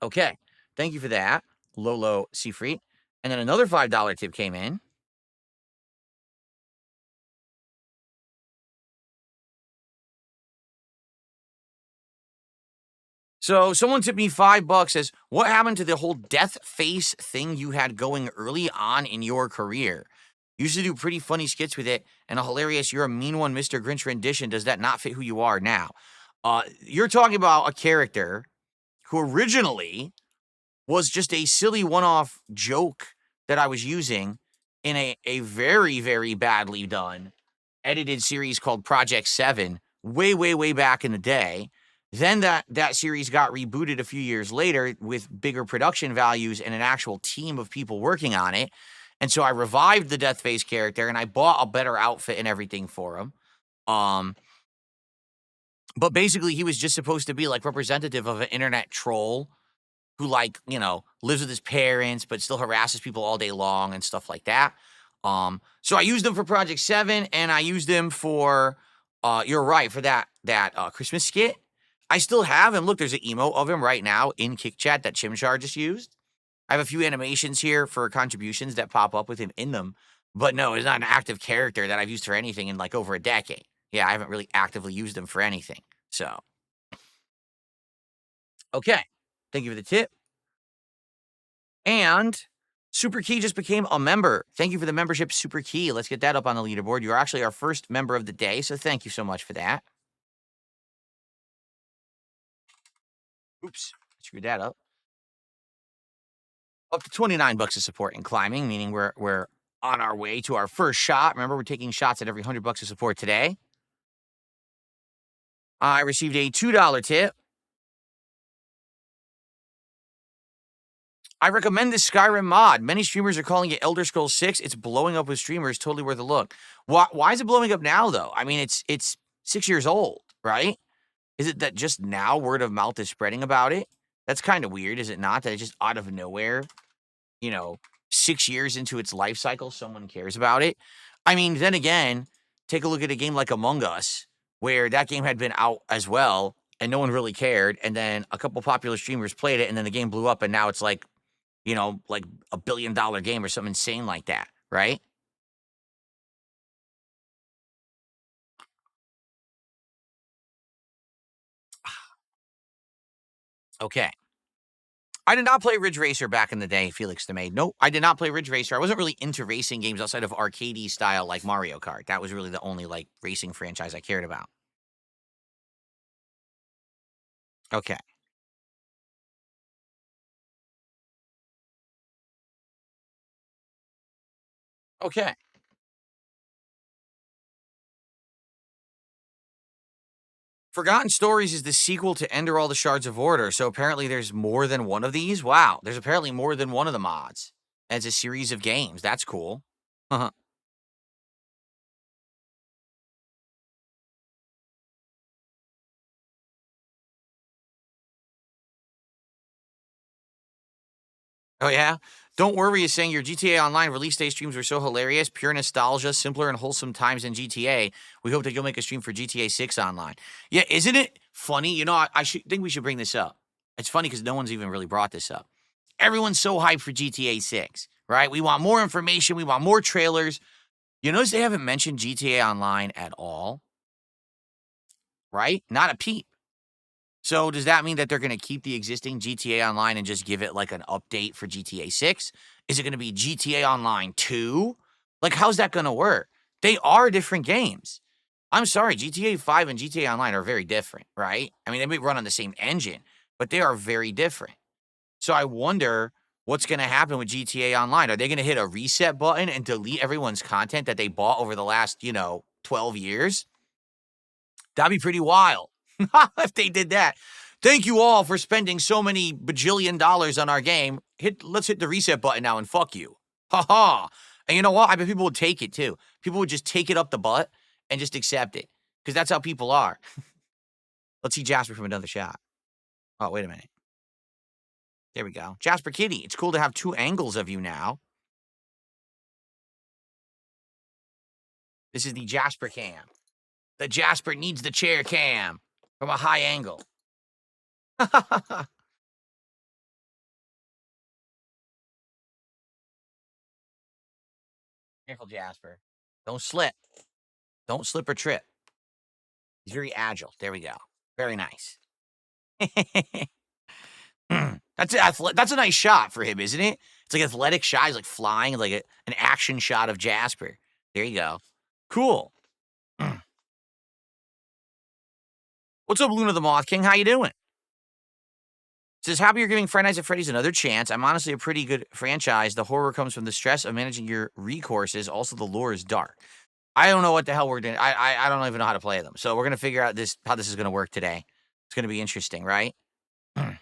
Okay, thank you for that, Lolo Seafree. And then another $5 tip came in. So someone tipped me $5, says, what happened to the whole death face thing you had going early on in your career? You used to do pretty funny skits with it, and a hilarious "you're a mean one, Mr. Grinch" rendition. Does that not fit who you are now? You're talking about a character who originally was just a silly one-off joke that I was using in a very, very badly done edited series called Project 7 way, way, way back in the day. Then that series got rebooted a few years later with bigger production values and an actual team of people working on it. And so I revived the Deathface character, and I bought a better outfit and everything for him. But basically he was just supposed to be like representative of an internet troll who, like, lives with his parents but still harasses people all day long and stuff like that. So I used them for Project 7, and I used them for you're right, for that Christmas skit. I still have him. Look, there's an emo of him right now in Kick Chat that Chimchar just used. I have a few animations here for contributions that pop up with him in them. But no, it's not an active character that I've used for anything in like over a decade. Yeah, I haven't really actively used him for anything. So, okay. Thank you for the tip. And Super Key just became a member. Thank you for the membership, Super Key. Let's get that up on the leaderboard. You're actually our first member of the day, so thank you so much for that. Oops, screwed that up. Up to 29 bucks of support in climbing, meaning we're on our way to our first shot. Remember, we're taking shots at every 100 bucks of support today. I received a $2 tip. I recommend this Skyrim mod. Many streamers are calling it Elder Scrolls 6. It's blowing up with streamers. Totally worth a look. Why is it blowing up now, though? I mean, it's 6 years old, right? Is it that just now word of mouth is spreading about it? That's kind of weird, is it not? That it's just out of nowhere, 6 years into its life cycle, someone cares about it. I mean, then again, take a look at a game like Among Us, where that game had been out as well, and no one really cared. And then a couple popular streamers played it, and then the game blew up, and now it's like, like a $1 billion game or something insane like that, right? Okay. I did not play Ridge Racer back in the day, Felix the Maid. Nope, I did not play Ridge Racer. I wasn't really into racing games outside of arcadey style like Mario Kart. That was really the only like racing franchise I cared about. Okay. Okay. Forgotten Stories is the sequel to Ender All the Shards of Order, so apparently there's more than one of these? Wow, there's apparently more than one of the mods as a series of games. That's cool. Oh, yeah? Don't Worry is saying your GTA Online release day streams were so hilarious. Pure nostalgia, simpler and wholesome times in GTA. We hope that you'll make a stream for GTA 6 Online. Yeah, isn't it funny? You know, I think we should bring this up. It's funny because no one's even really brought this up. Everyone's so hyped for GTA 6, right? We want more information. We want more trailers. You notice they haven't mentioned GTA Online at all, right? Not a peep. So does that mean that they're going to keep the existing GTA Online and just give it like an update for GTA 6? Is it going to be GTA Online 2? Like, how's that going to work? They are different games. I'm sorry, GTA 5 and GTA Online are very different, right? I mean, they may run on the same engine, but they are very different. So I wonder what's going to happen with GTA Online. Are they going to hit a reset button and delete everyone's content that they bought over the last, 12 years? That'd be pretty wild if they did that. Thank you all for spending so many bajillion dollars on our game. Let's hit the reset button now and fuck you. Ha ha. And you know what? I bet people would take it too. People would just take it up the butt and just accept it because that's how people are. Let's see Jasper from another shot. Oh, wait a minute. There we go. Jasper Kitty. It's cool to have two angles of you now. This is the Jasper cam. The Jasper needs the chair cam from a high angle. Careful, Jasper. Don't slip. Don't slip or trip. He's very agile. There we go. Very nice. That's a nice shot for him, isn't it? It's like athletic shot. He's like flying, like an action shot of Jasper. There you go. Cool. What's up, Luna the Moth King? How you doing? Says, happy you're giving Friday Nights at Freddy's another chance. I'm honestly a pretty good franchise. The horror comes from the stress of managing your recourses. Also, the lore is dark. I don't know what the hell we're doing. I don't even know how to play them. So we're going to figure out how this is going to work today. It's going to be interesting, right? Okay.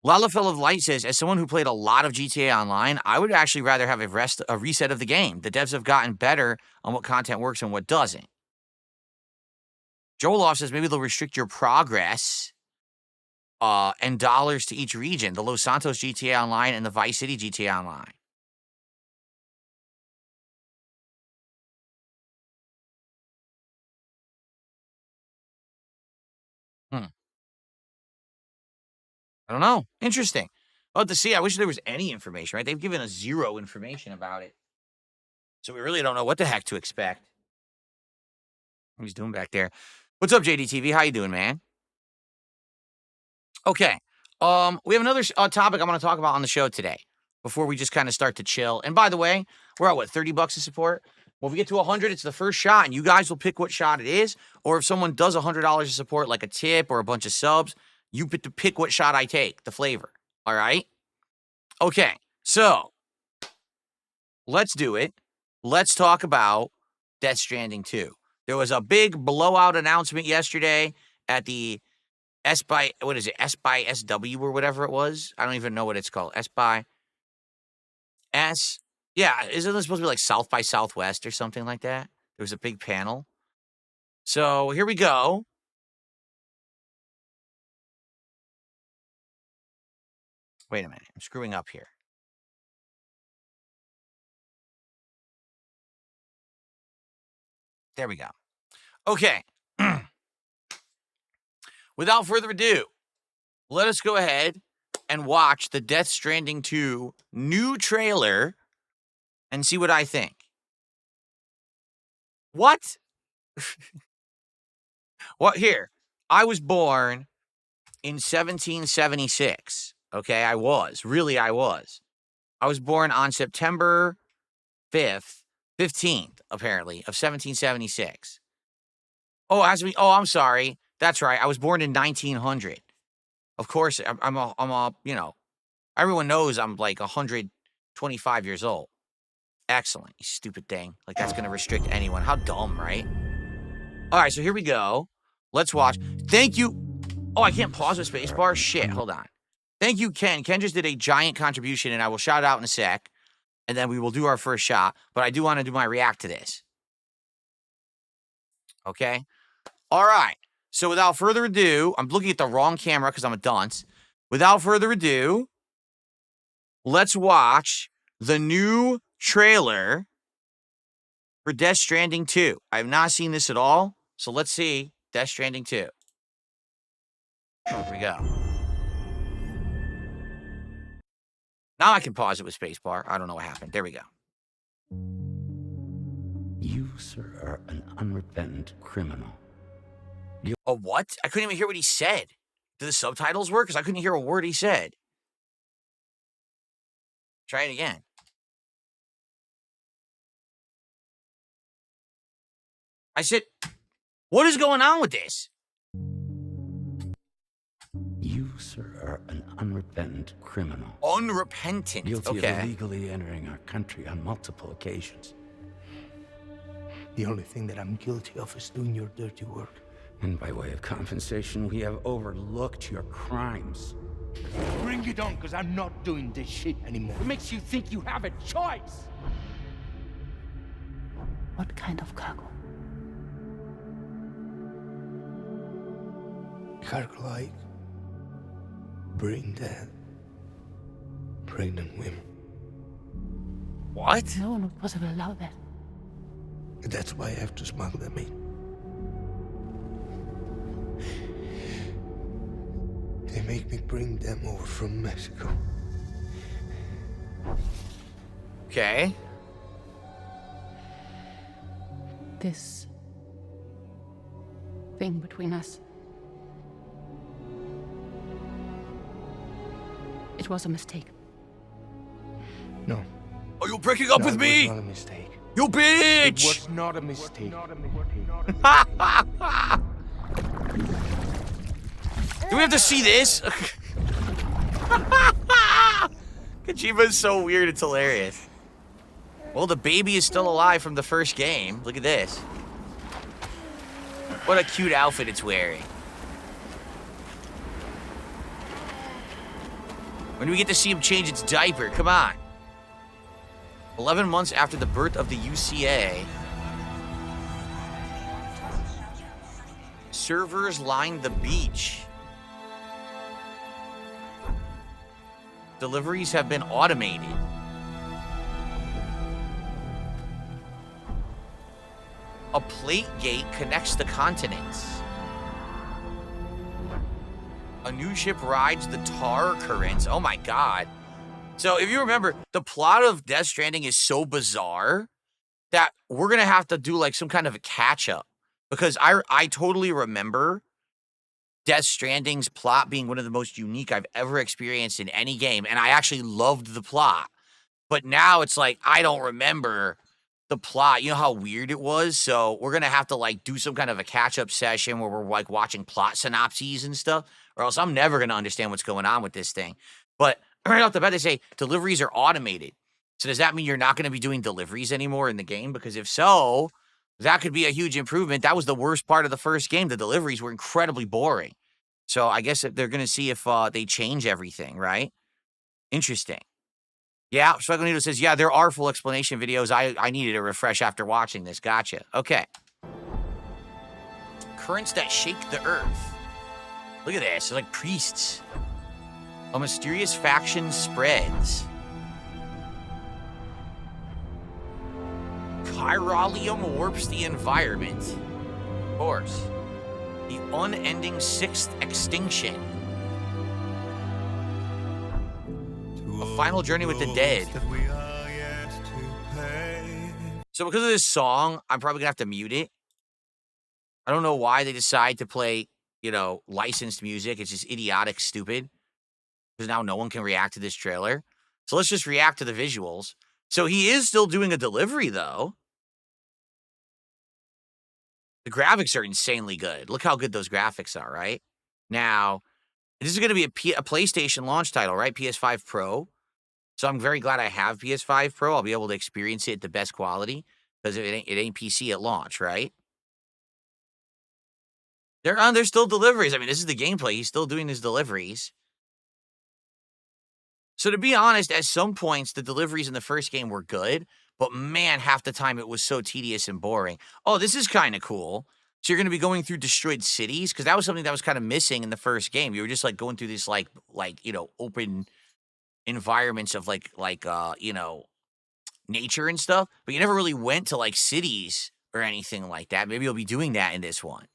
Lalafell of Light says, as someone who played a lot of GTA Online, I would actually rather have a reset of the game. The devs have gotten better on what content works and what doesn't. Joeloff says, maybe they'll restrict your progress and dollars to each region. The Los Santos GTA Online and the Vice City GTA Online. I don't know. Interesting. I'll have to see. I wish there was any information, right? They've given us zero information about it. So we really don't know what the heck to expect. What he's doing back there. What's up, JDTV? How you doing, man? Okay. We have another topic I want to talk about on the show today before we just kind of start to chill. And by the way, we're at what, $30 of support? Well, if we get to 100, it's the first shot, and you guys will pick what shot it is. Or if someone does $100 of support, like a tip or a bunch of subs, you get to pick what shot I take, the flavor. All right? Okay, so let's do it. Let's talk about Death Stranding 2. There was a big blowout announcement yesterday at the S by SW or whatever it was. I don't even know what it's called. Yeah, isn't it supposed to be like South by Southwest or something like that? There was a big panel. So here we go. Wait a minute. I'm screwing up here. There we go. Okay. Without further ado, let us go ahead and watch the Death Stranding 2 new trailer and see what I think. What? What? Here. I was born in 1776. Okay, I was. Really, I was. I was born on September 15th, apparently, of 1776. Oh, I'm sorry. That's right. I was born in 1900. Of course, everyone knows I'm like 125 years old. Excellent, you stupid thing. Like, that's going to restrict anyone. How dumb, right? All right, so here we go. Let's watch. Thank you. Oh, I can't pause with spacebar? Shit, hold on. Thank you, Ken. Ken just did a giant contribution, and I will shout it out in a sec, and then we will do our first shot, but I do want to do my react to this. Okay? All right. So without further ado, I'm looking at the wrong camera because I'm a dunce. Without further ado, let's watch the new trailer for Death Stranding 2. I have not seen this at all, so let's see Death Stranding 2. Here we go. Now I can pause it with spacebar. I don't know what happened. There we go. You, sir, are an unrepentant criminal. A what? I couldn't even hear what he said. Did the subtitles work? Because I couldn't hear a word he said. Try it again. I said, what is going on with this? You, sir, are an unrepentant criminal. Unrepentant. Guilty Okay. of illegally entering our country on multiple occasions. The only thing that I'm guilty of is doing your dirty work. And by way of compensation, we have overlooked your crimes. Bring it on, because I'm not doing this shit anymore. What makes you think you have a choice? What kind of cargo? Cargo like brain dead, pregnant women. What? No one would possibly allow that. That's why I have to smuggle them in. They make me bring them over from Mexico. Okay. This thing between us. It was a mistake. No. Are you breaking up no, with it me? was not a mistake. You It bitch! was not a mistake. Do we have to see this? Kojima is so weird, it's hilarious. Well, the baby is still alive from the first game. Look at this. What a cute outfit it's wearing. When do we get to see him change its diaper? Come on. 11 months after the birth of the UCA, servers lined the beach. Deliveries have been automated. A plate gate connects the continents. A new ship rides the tar currents. Oh my god. So if you remember, the plot of Death Stranding is so bizarre that we're going to have to do like some kind of a catch-up. Because I totally remember Death Stranding's plot being one of the most unique I've ever experienced in any game. And I actually loved the plot. But now it's like, I don't remember the plot. You know how weird it was? So we're going to have to like do some kind of a catch-up session where we're like watching plot synopses and stuff. Or else I'm never going to understand what's going on with this thing. But right off the bat, they say deliveries are automated. So does that mean you're not going to be doing deliveries anymore in the game? Because if so, that could be a huge improvement. That was the worst part of the first game. The deliveries were incredibly boring. So I guess they're going to see if they change everything, right? Interesting. Yeah, Struggle Needle says, yeah, there are full explanation videos. I needed a refresh after watching this. Gotcha. Okay. Currents that shake the earth. Look at this. They're like priests. A mysterious faction spreads. Chiralium warps the environment. Of course. The unending sixth extinction. A final journey with the dead. So because of this song, I'm probably gonna have to mute it. I don't know why they decide to play, you know, licensed music. It's just idiotic, stupid. Because now no one can react to this trailer. So let's just react to the visuals. So he is still doing a delivery, though. The graphics are insanely good. Look how good those graphics are, right? Now, this is going to be a PlayStation launch title, right? PS5 Pro. So I'm very glad I have PS5 Pro. I'll be able to experience it at the best quality because it ain't PC at launch, right? There's still deliveries. I mean, this is the gameplay. He's still doing his deliveries. So to be honest, at some points, the deliveries in the first game were good, but man, half the time it was so tedious and boring. Oh, this is kind of cool. So you're going to be going through destroyed cities? Because that was something that was kind of missing in the first game. You were just like going through this like open environments of nature and stuff, but you never really went to like cities or anything like that. Maybe you'll be doing that in this one.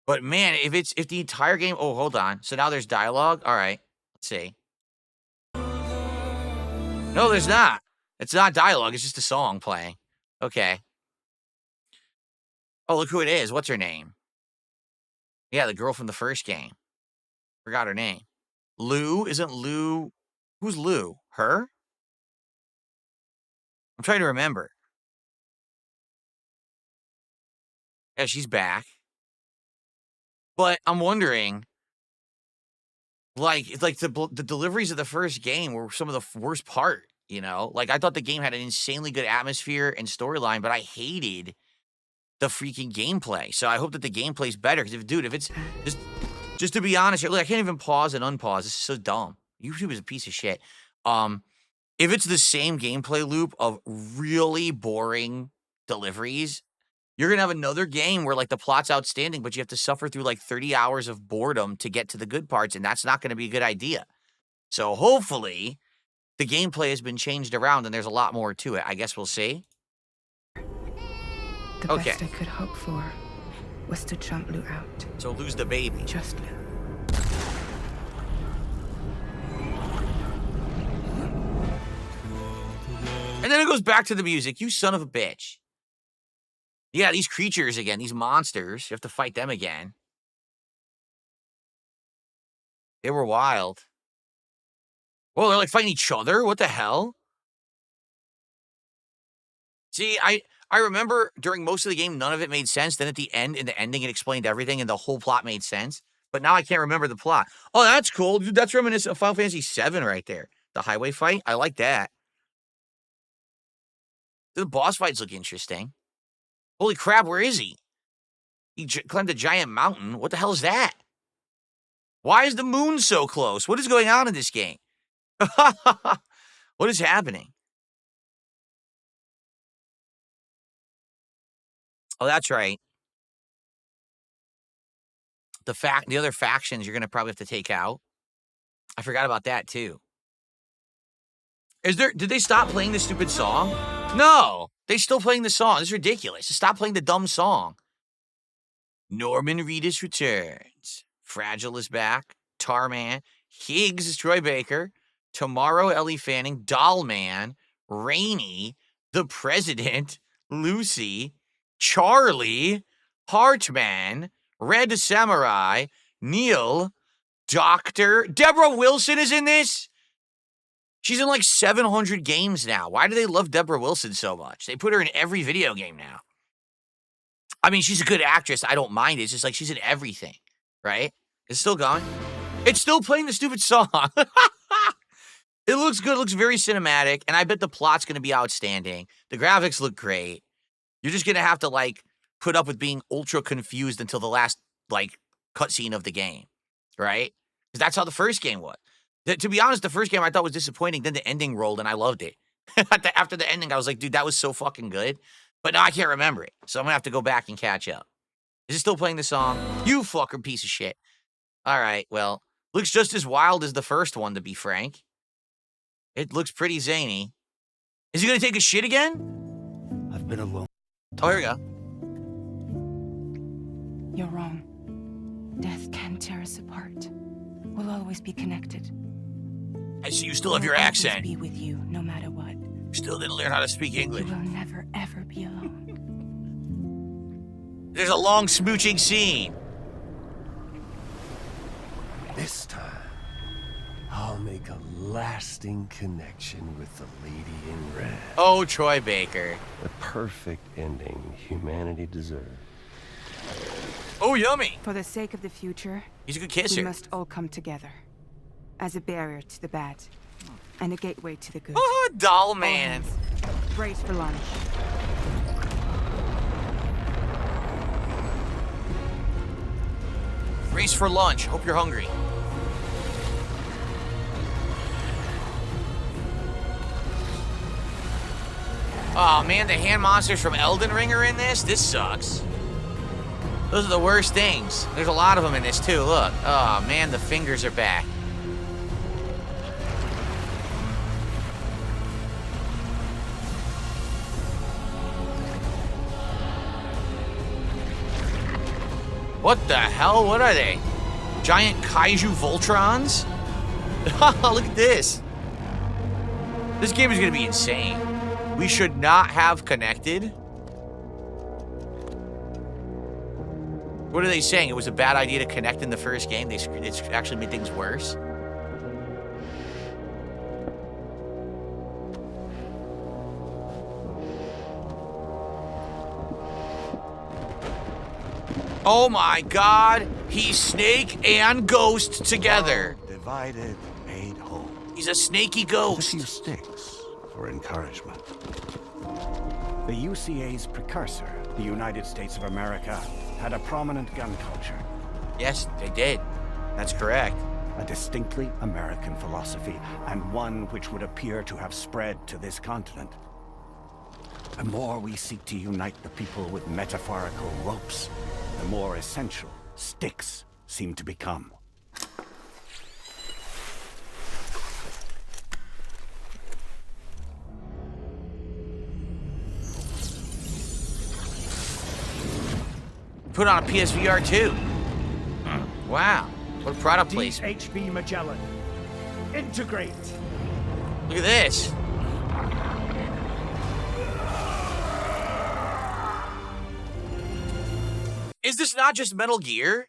But man, if the entire game, oh, hold on. So now there's dialogue. All right, let's see. No, there's not. It's not dialogue. It's just a song playing. Okay. Oh, look who it is. What's her name? Yeah, the girl from the first game. Forgot her name. Lou? Isn't Lou? Who's Lou? Her? I'm trying to remember. Yeah, she's back. But I'm wondering, like the deliveries of the first game were some of the worst part, you know? Like, I thought the game had an insanely good atmosphere and storyline, but I hated the freaking gameplay. So I hope that the gameplay's better, because if it's just to be honest here, look, I can't even pause and unpause. This is so dumb. YouTube is a piece of shit. If it's the same gameplay loop of really boring deliveries, you're going to have another game where, like, the plot's outstanding, but you have to suffer through, like, 30 hours of boredom to get to the good parts, and that's not going to be a good idea. So, hopefully, the gameplay has been changed around, and there's a lot more to it. I guess we'll see. The best I could hope for was to jump Lou out. So, lose the baby. Just Lou. And then it goes back to the music. You son of a bitch. Yeah, these creatures again, these monsters. You have to fight them again. They were wild. Whoa, they're like fighting each other? What the hell? See, I remember during most of the game, none of it made sense. Then at the end, in the ending, it explained everything and the whole plot made sense. But now I can't remember the plot. Oh, that's cool. Dude, that's reminiscent of Final Fantasy VII right there. The highway fight. I like that. The boss fights look interesting. Holy crap, where is he? He climbed a giant mountain. What the hell is that? Why is the moon so close? What is going on in this game? What is happening? Oh, that's right. The other factions you're going to probably have to take out. I forgot about that, too. Did they stop playing the stupid song? No, they still playing the song. This is ridiculous. Just stop playing the dumb song. Norman Reedus returns. Fragile is back. Tarman. Higgs is Troy Baker. Tomorrow, Ellie Fanning. Dollman. Rainey. The President. Lucy. Charlie. Hartman. Red Samurai. Neil. Doctor. Deborah Wilson is in this? She's in like 700 games now. Why do they love Deborah Wilson so much? They put her in every video game now. I mean, she's a good actress. I don't mind it. It's just like she's in everything, right? It's still going. It's still playing the stupid song. It looks good. It looks very cinematic. And I bet the plot's going to be outstanding. The graphics look great. You're just going to have to, like, put up with being ultra confused until the last, like, cutscene of the game, right? Because that's how the first game was. To be honest, the first game I thought was disappointing. Then the ending rolled, and I loved it. After the ending, I was like, dude, that was so fucking good. But now I can't remember it. So I'm going to have to go back and catch up. Is it still playing the song? You fucker piece of shit. All right, well, looks just as wild as the first one, to be frank. It looks pretty zany. Is he going to take a shit again? I've been alone. Oh, here we go. You're wrong. Death can tear us apart. We'll always be connected. I see you still have your I'll always accent. be with you, no matter what. Still didn't learn how to speak English. You will never, ever be alone. There's a long smooching scene. This time, I'll make a lasting connection with the lady in red. Oh, Troy Baker. The perfect ending humanity deserves. Oh, yummy. For the sake of the future, He's a good we kisser. must all come together. As a barrier to the bad, and a gateway to the good. Oh, doll All man. hands, brace for lunch. Race for lunch. Hope you're hungry. Oh man, the hand monsters from Elden Ring are in this? This sucks. Those are the worst things. There's a lot of them in this too. Look. Oh man, the fingers are back. What the hell? What are they? Giant kaiju Voltrons? Look at this. This game is going to be insane. We should not have connected. What are they saying? It was a bad idea to connect in the first game. It's actually made things worse. Oh my god, he's snake and ghost together. Divided, made whole. He's a snaky With a ghost. few sticks for encouragement. The UCA's precursor, the United States of America, had a prominent gun culture. Yes, they did. That's correct. A distinctly American philosophy, and one which would appear to have spread to this continent. The more we seek to unite the people with metaphorical ropes, the more essential sticks seem to become. Put on a PSVR too. Wow, what a product placement. HB Magellan. Integrate. Look at this. Is this not just Metal Gear?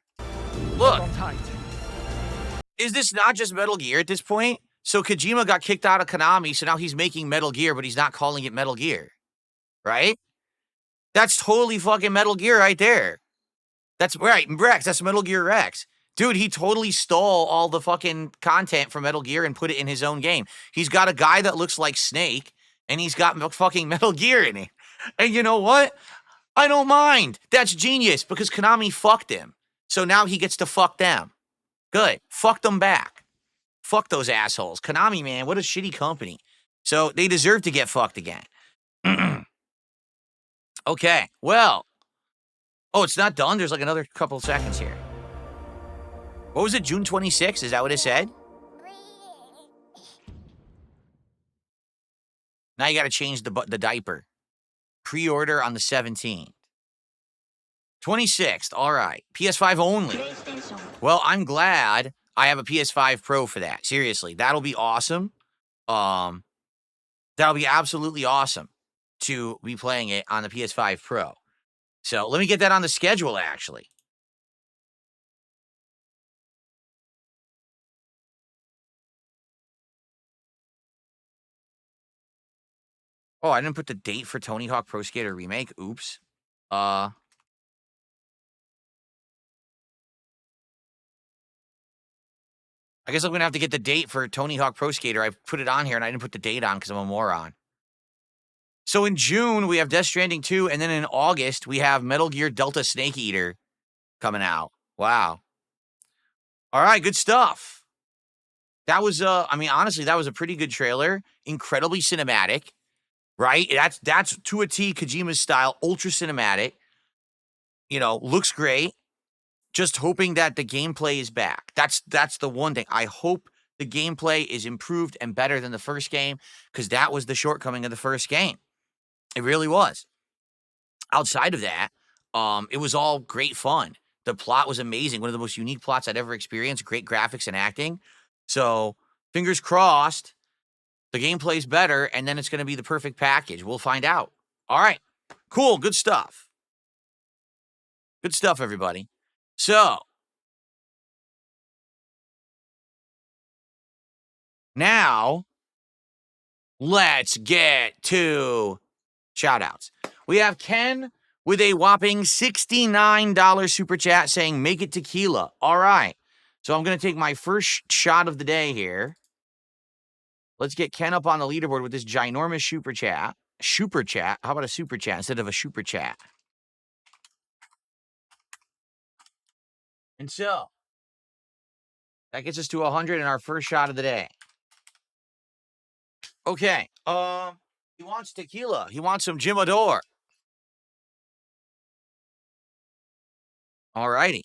Look, On tight. is this not just Metal Gear at this point? So Kojima got kicked out of Konami, so now he's making Metal Gear, but he's not calling it Metal Gear. Right? That's totally fucking Metal Gear right there. That's right, Rex, that's Metal Gear Rex. Dude, he totally stole all the fucking content from Metal Gear and put it in his own game. He's got a guy that looks like Snake, and he's got fucking Metal Gear in it. And you know what? I don't mind. That's genius, because Konami fucked him. So now he gets to fuck them. Good. Fuck them back. Fuck those assholes. Konami, man, what a shitty company. So they deserve to get fucked again. Okay, well. Oh, it's not done? There's like another couple seconds here. What was it, June 26th? Is that what it said? Now you got to change the diaper. Pre-order on the 17th. 26th, all right. PS5 only. Well, I'm glad I have a PS5 Pro for that. Seriously, that'll be awesome. That'll be absolutely awesome to be playing it on the PS5 Pro. So let me get that on the schedule, actually. Oh, I didn't put the date for Tony Hawk Pro Skater Remake. Oops. I guess I'm going to have to get the date for Tony Hawk Pro Skater. I put it on here, and I didn't put the date on because I'm a moron. So in June, we have Death Stranding 2, and then in August, we have Metal Gear Delta Snake Eater coming out. Wow. All right, good stuff. That was, I mean, honestly, that was a pretty good trailer. Incredibly cinematic, right? That's to a T Kojima's style, ultra cinematic. You know, looks great. Just hoping that the gameplay is back. That's the one thing. I hope the gameplay is improved and better than the first game, because that was the shortcoming of the first game. It really was. Outside of that, it was all great fun. The plot was amazing. One of the most unique plots I'd ever experienced. Great graphics and acting. So, fingers crossed, the gameplay's better, and then it's going to be the perfect package. We'll find out. All right. Cool. Good stuff. Good stuff, everybody. So, now, let's get to shoutouts. We have Ken with a whopping $69 super chat saying, make it tequila. All right. So I'm going to take my first shot of the day here. Let's get Ken up on the leaderboard with this ginormous super chat. Super chat? How about a super chat instead of a super chat? And so, that gets us to 100 in our first shot of the day. Okay. He wants tequila. He wants some Jimador. Alrighty.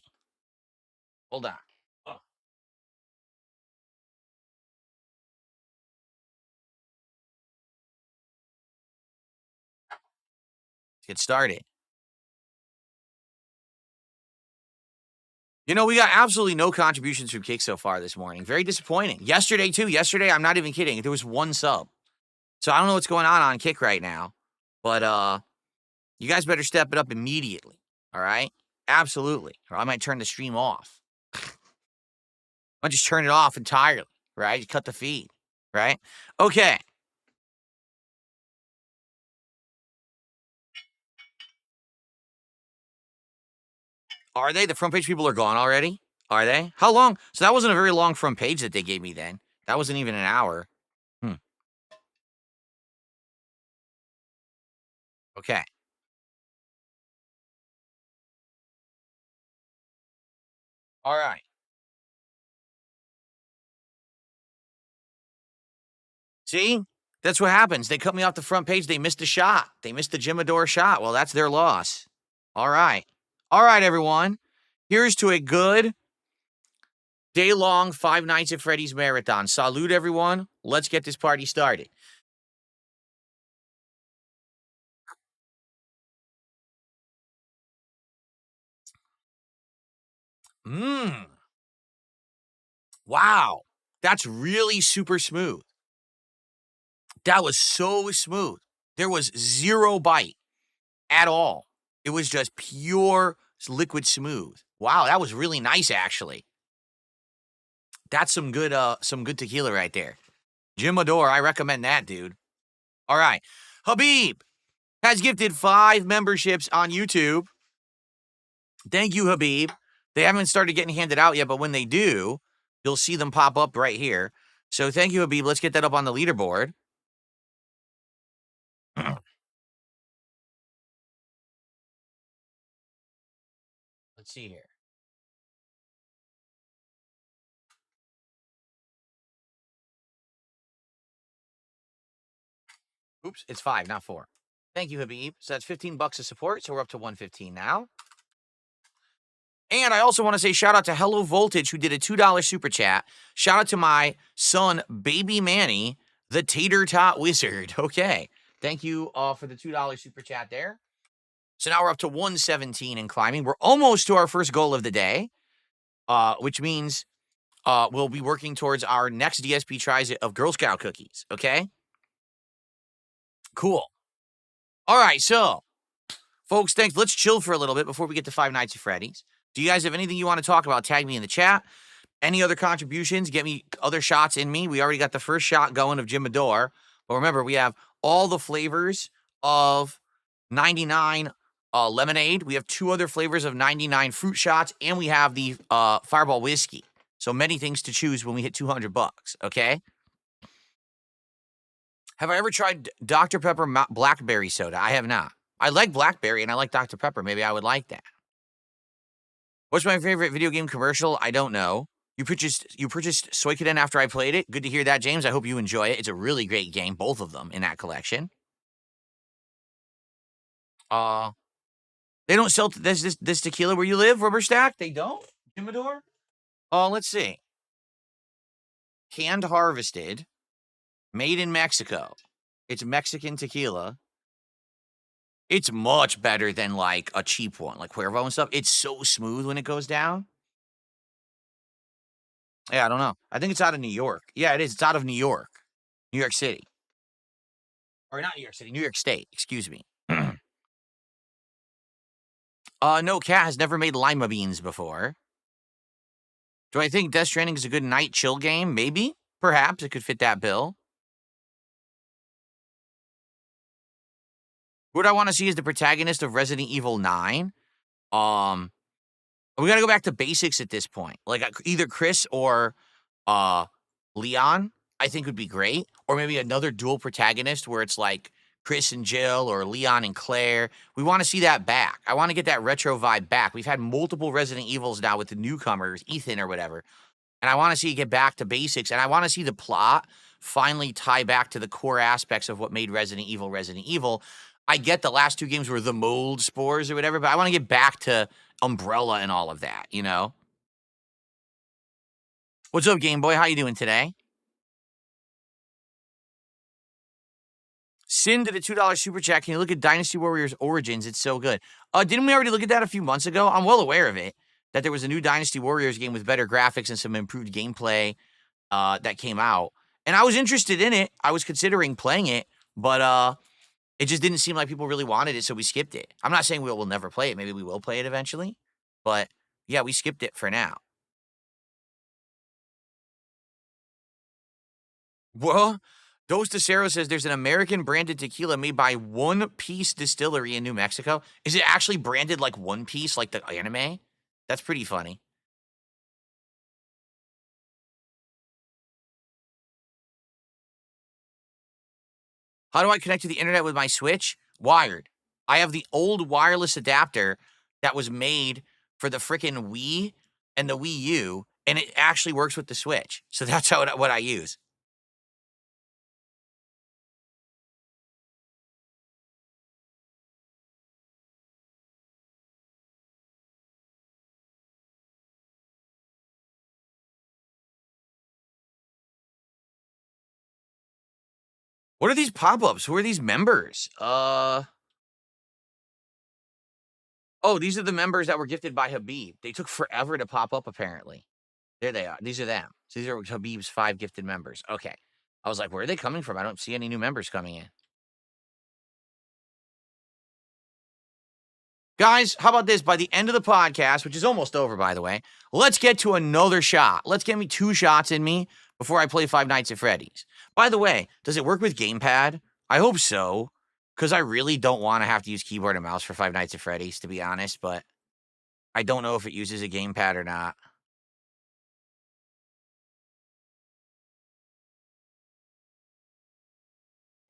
Hold on. Oh. Let's get started. You know, we got absolutely no contributions from Kick so far this morning. Very disappointing. Yesterday, too. Yesterday, I'm not even kidding. There was one sub. So I don't know what's going on Kick right now. But you guys better step it up immediately. All right? Absolutely. Or I might turn the stream off. I might just turn it off entirely. Right? You cut the feed. Right? Okay. Are they? The front page people are gone already? Are they? How long? So that wasn't a very long front page that they gave me then. That wasn't even an hour. Okay. All right. See? That's what happens. They cut me off the front page. They missed a shot. They missed the Jimador shot. Well, that's their loss. All right. All right, everyone. Here's to a good day-long 5 Nights at Freddy's marathon. Salute, everyone. Let's get this party started. Wow. That's really super smooth. That was so smooth. There was zero bite at all. It was just pure liquid smooth. Wow, that was really nice, actually. That's some good tequila right there. Jimador, I recommend that, dude. All right. Habib has gifted 5 memberships on YouTube. Thank you, Habib. They haven't started getting handed out yet, but when they do, you'll see them pop up right here. So thank you, Habib. Let's get that up on the leaderboard. Let's see here. Oops, it's 5, not 4. Thank you, Habib. So that's $15 of support, so we're up to 115 now. And I also want to say shout out to Hello Voltage, who did a $2 super chat. Shout out to my son, Baby Manny, the Tater Tot Wizard. Okay. Thank you for the $2 super chat there. So now we're up to 117 and climbing. We're almost to our first goal of the day, which means we'll be working towards our next DSP tries of Girl Scout cookies. Okay? Cool. All right, so, folks, thanks. Let's chill for a little bit before we get to 5 Nights at Freddy's. Do you guys have anything you want to talk about? Tag me in the chat. Any other contributions? Get me other shots in me. We already got the first shot going of Jimador. But remember, we have all the flavors of 99 lemonade. We have 2 other flavors of 99 fruit shots. And we have the Fireball whiskey. So many things to choose when we hit $200, okay? Have I ever tried Dr. Pepper Blackberry soda? I have not. I like Blackberry and I like Dr. Pepper. Maybe I would like that. What's my favorite video game commercial? I don't know. You purchased Suikoden after I played it. Good to hear that, James. I hope you enjoy it. It's a really great game, both of them in that collection. They don't sell this tequila where you live, Rubber Stack? They don't? Jimador? Let's see. Canned harvested. Made in Mexico. It's Mexican tequila. It's much better than, like, a cheap one, like Cuervo and stuff. It's so smooth when it goes down. Yeah, I don't know. I think it's out of New York. Yeah, it is. It's out of New York. New York City. Or not New York City, New York State. Excuse me. No, Cat has never made lima beans before. Do I think Death Stranding is a good night chill game? Maybe. Perhaps. It could fit that bill. What I want to see is the protagonist of Resident Evil 9. We got to go back to basics at this point. Like either Chris or Leon, I think would be great. Or maybe another dual protagonist where it's like Chris and Jill or Leon and Claire. We want to see that back. I want to get that retro vibe back. We've had multiple Resident Evils now with the newcomers, Ethan or whatever. And I want to see it get back to basics. And I want to see the plot finally tie back to the core aspects of what made Resident Evil Resident Evil. I get the last 2 games were the mold spores or whatever, but I want to get back to Umbrella and all of that, you know? What's up, Game Boy? How you doing today? Sin did a $2 super chat. Can you look at Dynasty Warriors Origins? It's so good. Didn't we already look at that a few months ago? I'm well aware of it, that there was a new Dynasty Warriors game with better graphics and some improved gameplay that came out. And I was interested in it. I was considering playing it, but it just didn't seem like people really wanted it, so we skipped it. I'm not saying we'll never play it. Maybe we will play it eventually. But yeah, we skipped it for now. Well, Dos Cero says there's an American branded tequila made by One Piece Distillery in New Mexico. Is it actually branded like One Piece, like the anime? That's pretty funny. How do I connect to the internet with my Switch? Wired. I have the old wireless adapter that was made for the frickin' Wii and the Wii U, and it actually works with the Switch. So that's what I use. What are these pop-ups? Who are these members? Oh, these are the members that were gifted by Habib. They took forever to pop up, apparently. There they are. These are them. So these are Habib's 5 gifted members. Okay. I was like, where are they coming from? I don't see any new members coming in. Guys, how about this? By the end of the podcast, which is almost over, by the way, let's get to another shot. Let's get me 2 shots in me before I play Five Nights at Freddy's. By the way, does it work with gamepad? I hope so, because I really don't want to have to use keyboard and mouse for Five Nights at Freddy's, to be honest, but I don't know if it uses a gamepad or not.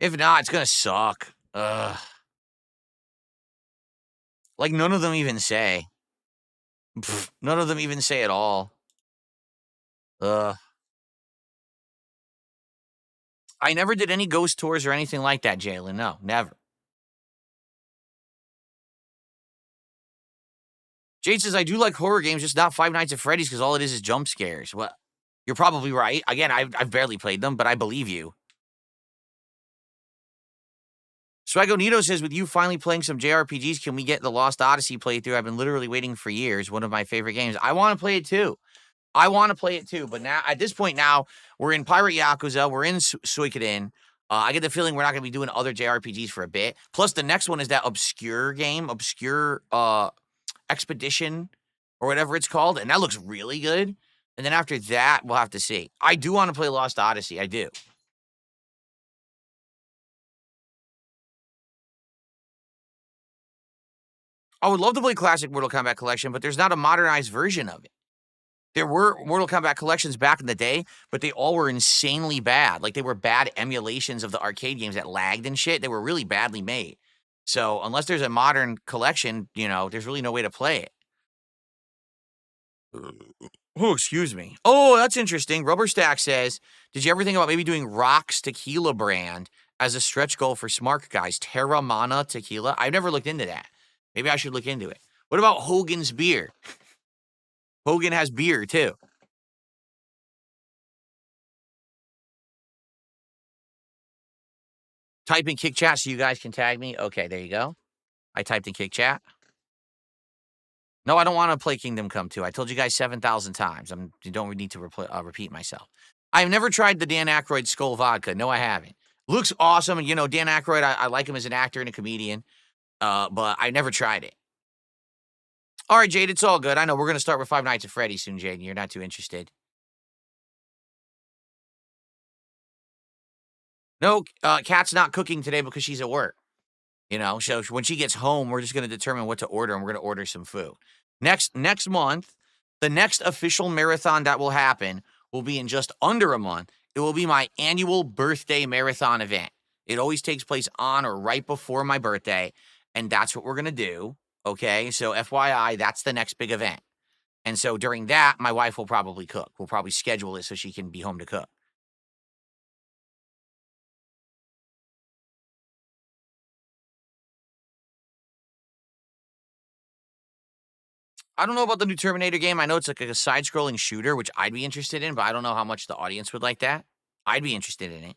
If not, it's going to suck. Ugh. Like, none of them even say. Pfft, none of them even say at all. Ugh. I never did any ghost tours or anything like that, Jalen. No, never. Jade says, I do like horror games, just not Five Nights at Freddy's because all it is jump scares. Well, you're probably right. Again, I've barely played them, but I believe you. Swagonito says, with you finally playing some JRPGs, can we get the Lost Odyssey playthrough? I've been literally waiting for years. One of my favorite games. I want to play it too. But now, at this point now, we're in Pirate Yakuza. We're in Suikoden. I get the feeling we're not going to be doing other JRPGs for a bit. Plus, the next one is that obscure game, Expedition, or whatever it's called, and that looks really good. And then after that, we'll have to see. I do want to play Lost Odyssey. I do. I would love to play Classic Mortal Kombat Collection, but there's not a modernized version of it. There were Mortal Kombat collections back in the day, but they all were insanely bad. Like, they were bad emulations of the arcade games that lagged and shit. They were really badly made. So unless there's a modern collection, there's really no way to play it. Oh, excuse me. Oh, that's interesting. Rubber Stack says, did you ever think about maybe doing Rock's Tequila brand as a stretch goal for smart guys? Terra Mana Tequila? I've never looked into that. Maybe I should look into it. What about Hogan's Beer? Hogan has beer, too. Type in Kick Chat so you guys can tag me. Okay, there you go. I typed in Kick Chat. No, I don't want to play Kingdom Come 2. I told you guys 7,000 times. You don't need to repeat myself. I've never tried the Dan Aykroyd Skull Vodka. No, I haven't. Looks awesome. And, Dan Aykroyd, I like him as an actor and a comedian. But I never tried it. All right, Jade, it's all good. I know we're going to start with Five Nights at Freddy's soon, Jade. You're not too interested. No, Kat's not cooking today because she's at work. So when she gets home, we're just going to determine what to order, and we're going to order some food. Next month, the next official marathon that will happen will be in just under a month. It will be my annual birthday marathon event. It always takes place on or right before my birthday, and that's what we're going to do, okay? So FYI, that's the next big event. And so during that, my wife will probably cook. We'll probably schedule it so she can be home to cook. I don't know about the new Terminator game. I know it's like a side-scrolling shooter, which I'd be interested in, but I don't know how much the audience would like that. I'd be interested in it.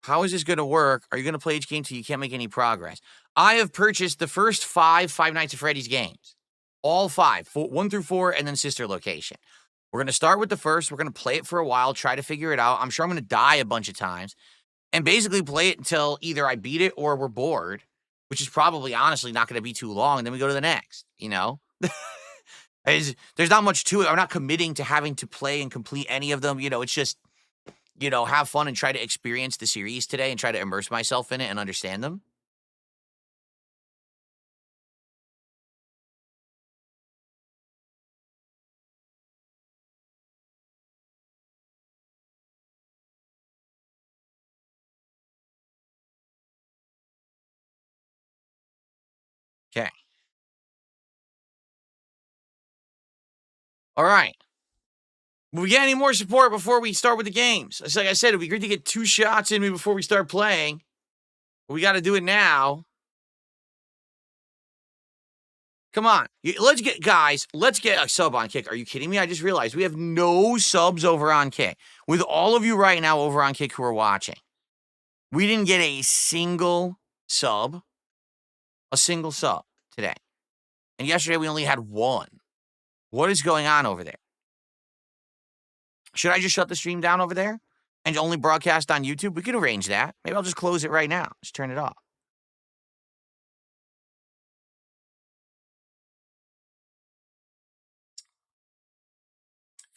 How is this going to work? Are you going to play each game till you can't make any progress? I have purchased the first Five Nights at Freddy's games. All 5, 1 through 4, and then Sister Location. We're going to start with the first. We're going to play it for a while, try to figure it out. I'm sure I'm going to die a bunch of times. And basically play it until either I beat it or we're bored, which is probably, honestly, not going to be too long. And then we go to the next, you know? There's not much to it. I'm not committing to having to play and complete any of them. You know, it's just, you know, have fun and try to experience the series today and try to immerse myself in it and understand them. Okay. All right. Will we get any more support before we start with the games? It's like I said, it'd be great to get 2 shots in me before we start playing. But we got to do it now. Come on. Let's get a sub on Kick. Are you kidding me? I just realized we have no subs over on Kick. With all of you right now over on Kick who are watching, we didn't get a single sub today. And yesterday we only had 1. What is going on over there? Should I just shut the stream down over there and only broadcast on YouTube? We could arrange that. Maybe I'll just close it right now. Just turn it off.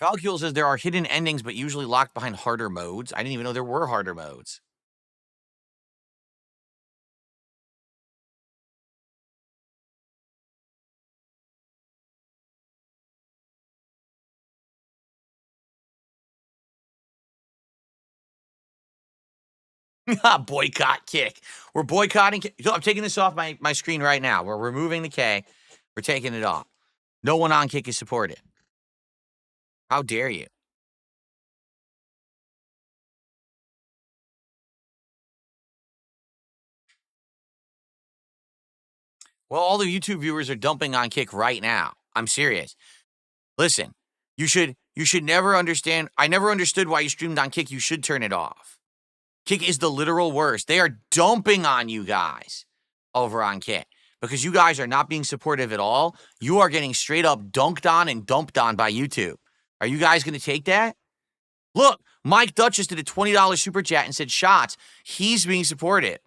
Falcule says there are hidden endings, but usually locked behind harder modes. I didn't even know there were harder modes. Boycott Kick. We're boycotting Kick. I'm taking this off my screen right now. We're removing the K. We're taking it off. No one on Kick is supported. How dare you? Well, all the YouTube viewers are dumping on Kick right now. I'm serious. Listen, you should never understand. I never understood why you streamed on Kick. You should turn it off. Kick is the literal worst. They are dumping on you guys over on Kick because you guys are not being supportive at all. You are getting straight up dunked on and dumped on by YouTube. Are you guys going to take that? Look, Mike Duchess did a $20 super chat and said shots. He's being supported.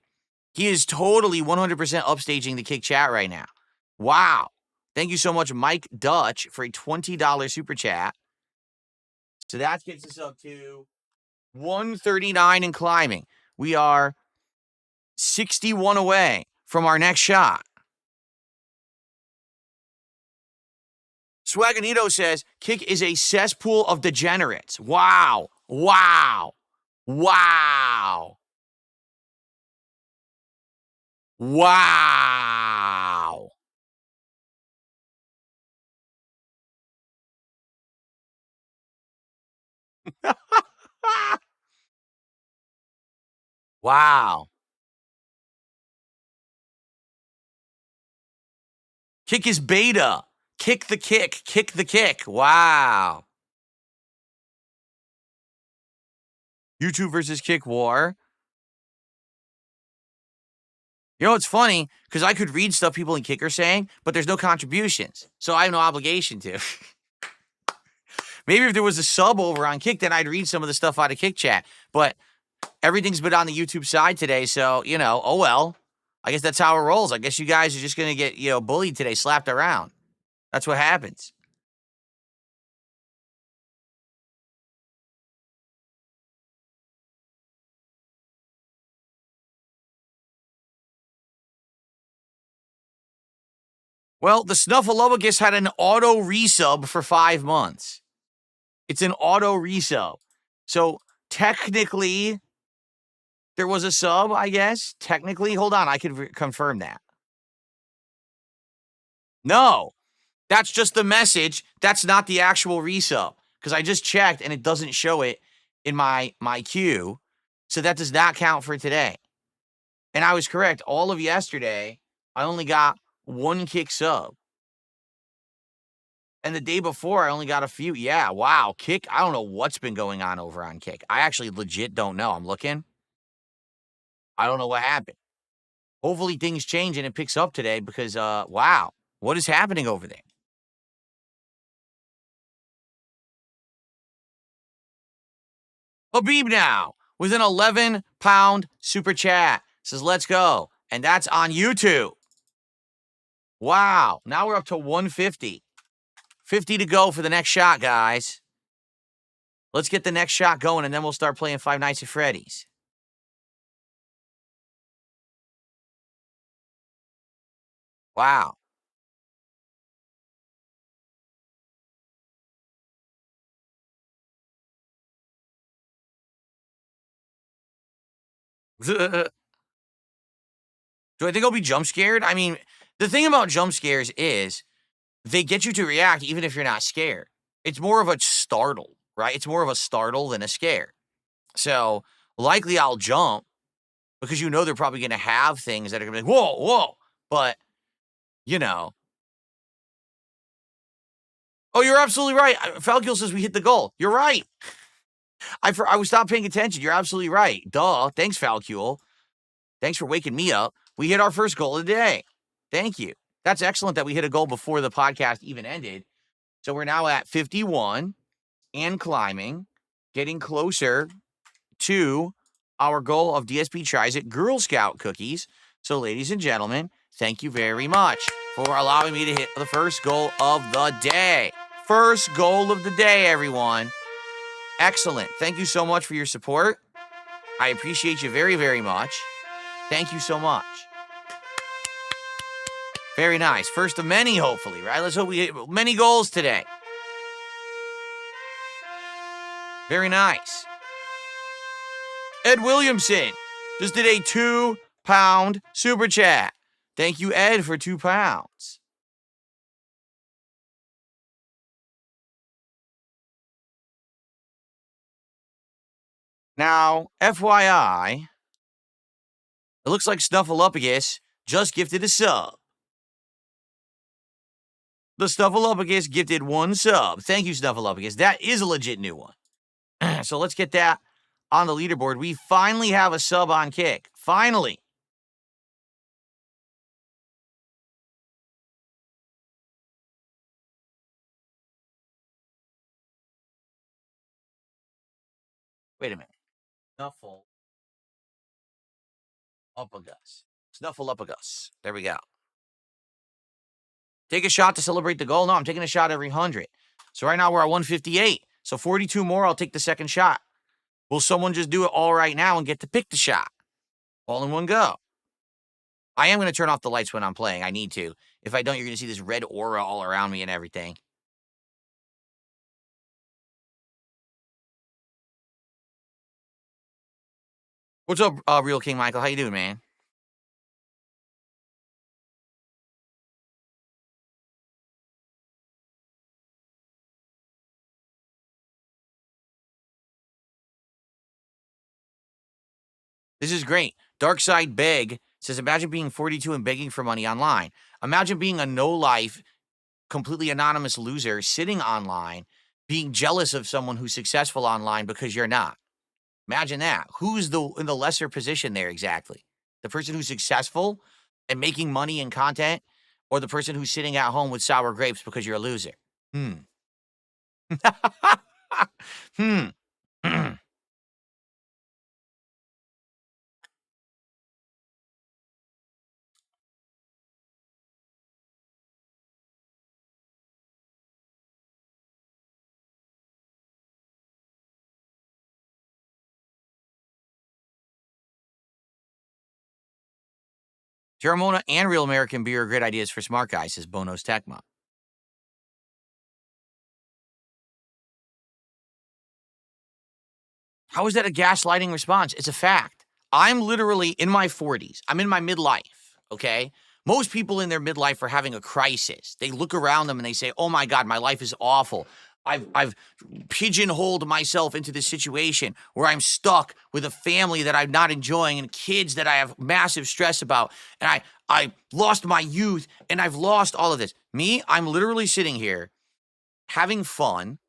He is totally 100% upstaging the Kick chat right now. Wow. Thank you so much, Mike Dutch, for a $20 super chat. So that gets us up to 139 and climbing. We are 61 away from our next shot. Swaganito says, Kick is a cesspool of degenerates. Wow. Wow. Wow. Wow. Wow. Kick is beta. Kick the kick. Kick the kick. Wow. YouTube versus Kick war. You know, it's funny, because I could read stuff people in Kick are saying, but there's no contributions. So I have no obligation to. Maybe if there was a sub over on Kick, then I'd read some of the stuff out of Kick chat. But everything's been on the YouTube side today, so, you know, oh well. I guess that's how it rolls. I guess you guys are just going to get, you know, bullied today, slapped around. That's what happens. Well, the Snuffleupagus had an auto resub for 5 months. It's an auto resub. So technically, there was a sub, I guess. Technically, hold on, I can confirm that. No, that's just the message. That's not the actual resub. Because I just checked and it doesn't show it in my queue. So that does not count for today. And I was correct. All of yesterday, I only got 1 Kick sub. And the day before, I only got a few. Yeah, wow. Kick, I don't know what's been going on over on Kick. I actually legit don't know. I'm looking. I don't know what happened. Hopefully things change and it picks up today because, wow, what is happening over there? Habib now with an 11-pound super chat says, let's go. And that's on YouTube. Wow. Now we're up to 150. 50 to go for the next shot, guys. Let's get the next shot going, and then we'll start playing Five Nights at Freddy's. Wow. Do I think I'll be jump scared? I mean, the thing about jump scares is they get you to react even if you're not scared. It's more of a startle, right? It's more of a startle than a scare. So likely I'll jump because you know they're probably going to have things that are going to be like, whoa, whoa. But, you know. Oh, you're absolutely right. Falcul says we hit the goal. You're right. I was stopped paying attention. You're absolutely right. Duh. Thanks, Falcul. Thanks for waking me up. We hit our first goal of the day. Thank you. That's excellent that we hit a goal before the podcast even ended. So we're now at 51 and climbing, getting closer to our goal of DSP Tries It Girl Scout cookies. So, ladies and gentlemen, thank you very much for allowing me to hit the first goal of the day. First goal of the day, everyone. Excellent. Thank you so much for your support. I appreciate you very, very much. Thank you so much. Very nice. First of many, hopefully, right? Let's hope we hit many goals today. Very nice. Ed Williamson just did a 2-pound super chat. Thank you, Ed, for 2 pounds. Now, FYI, it looks like Snuffleupagus just gifted a sub. The Snuffleupagus gifted 1 sub. Thank you, Snuffleupagus. That is a legit new one. So let's get that on the leaderboard. We finally have a sub on Kick. Finally. Wait a minute. Snuffleupagus. There we go. Take a shot to celebrate the goal. No, I'm taking a shot every 100. So right now we're at 158. So 42 more, I'll take the second shot. Will someone just do it all right now and get to pick the shot? All in one go. I am going to turn off the lights when I'm playing. I need to. If I don't, you're going to see this red aura all around me and everything. What's up, Real King Michael? How you doing, man? This is great. Darkside Beg says, imagine being 42 and begging for money online. Imagine being a no-life, completely anonymous loser sitting online, being jealous of someone who's successful online because you're not. Imagine that. Who's in the lesser position there exactly? The person who's successful and making money and content, or the person who's sitting at home with sour grapes because you're a loser? Terramona and Real American Beer are great ideas for smart guys, says Bono's Tecma. How is that a gaslighting response? It's a fact. I'm literally in my 40s. I'm in my midlife, okay? Most people in their midlife are having a crisis. They look around them and they say, oh my God, my life is awful. I've pigeonholed myself into this situation where I'm stuck with a family that I'm not enjoying and kids that I have massive stress about. And I lost my youth and I've lost all of this. Me, I'm literally sitting here having fun,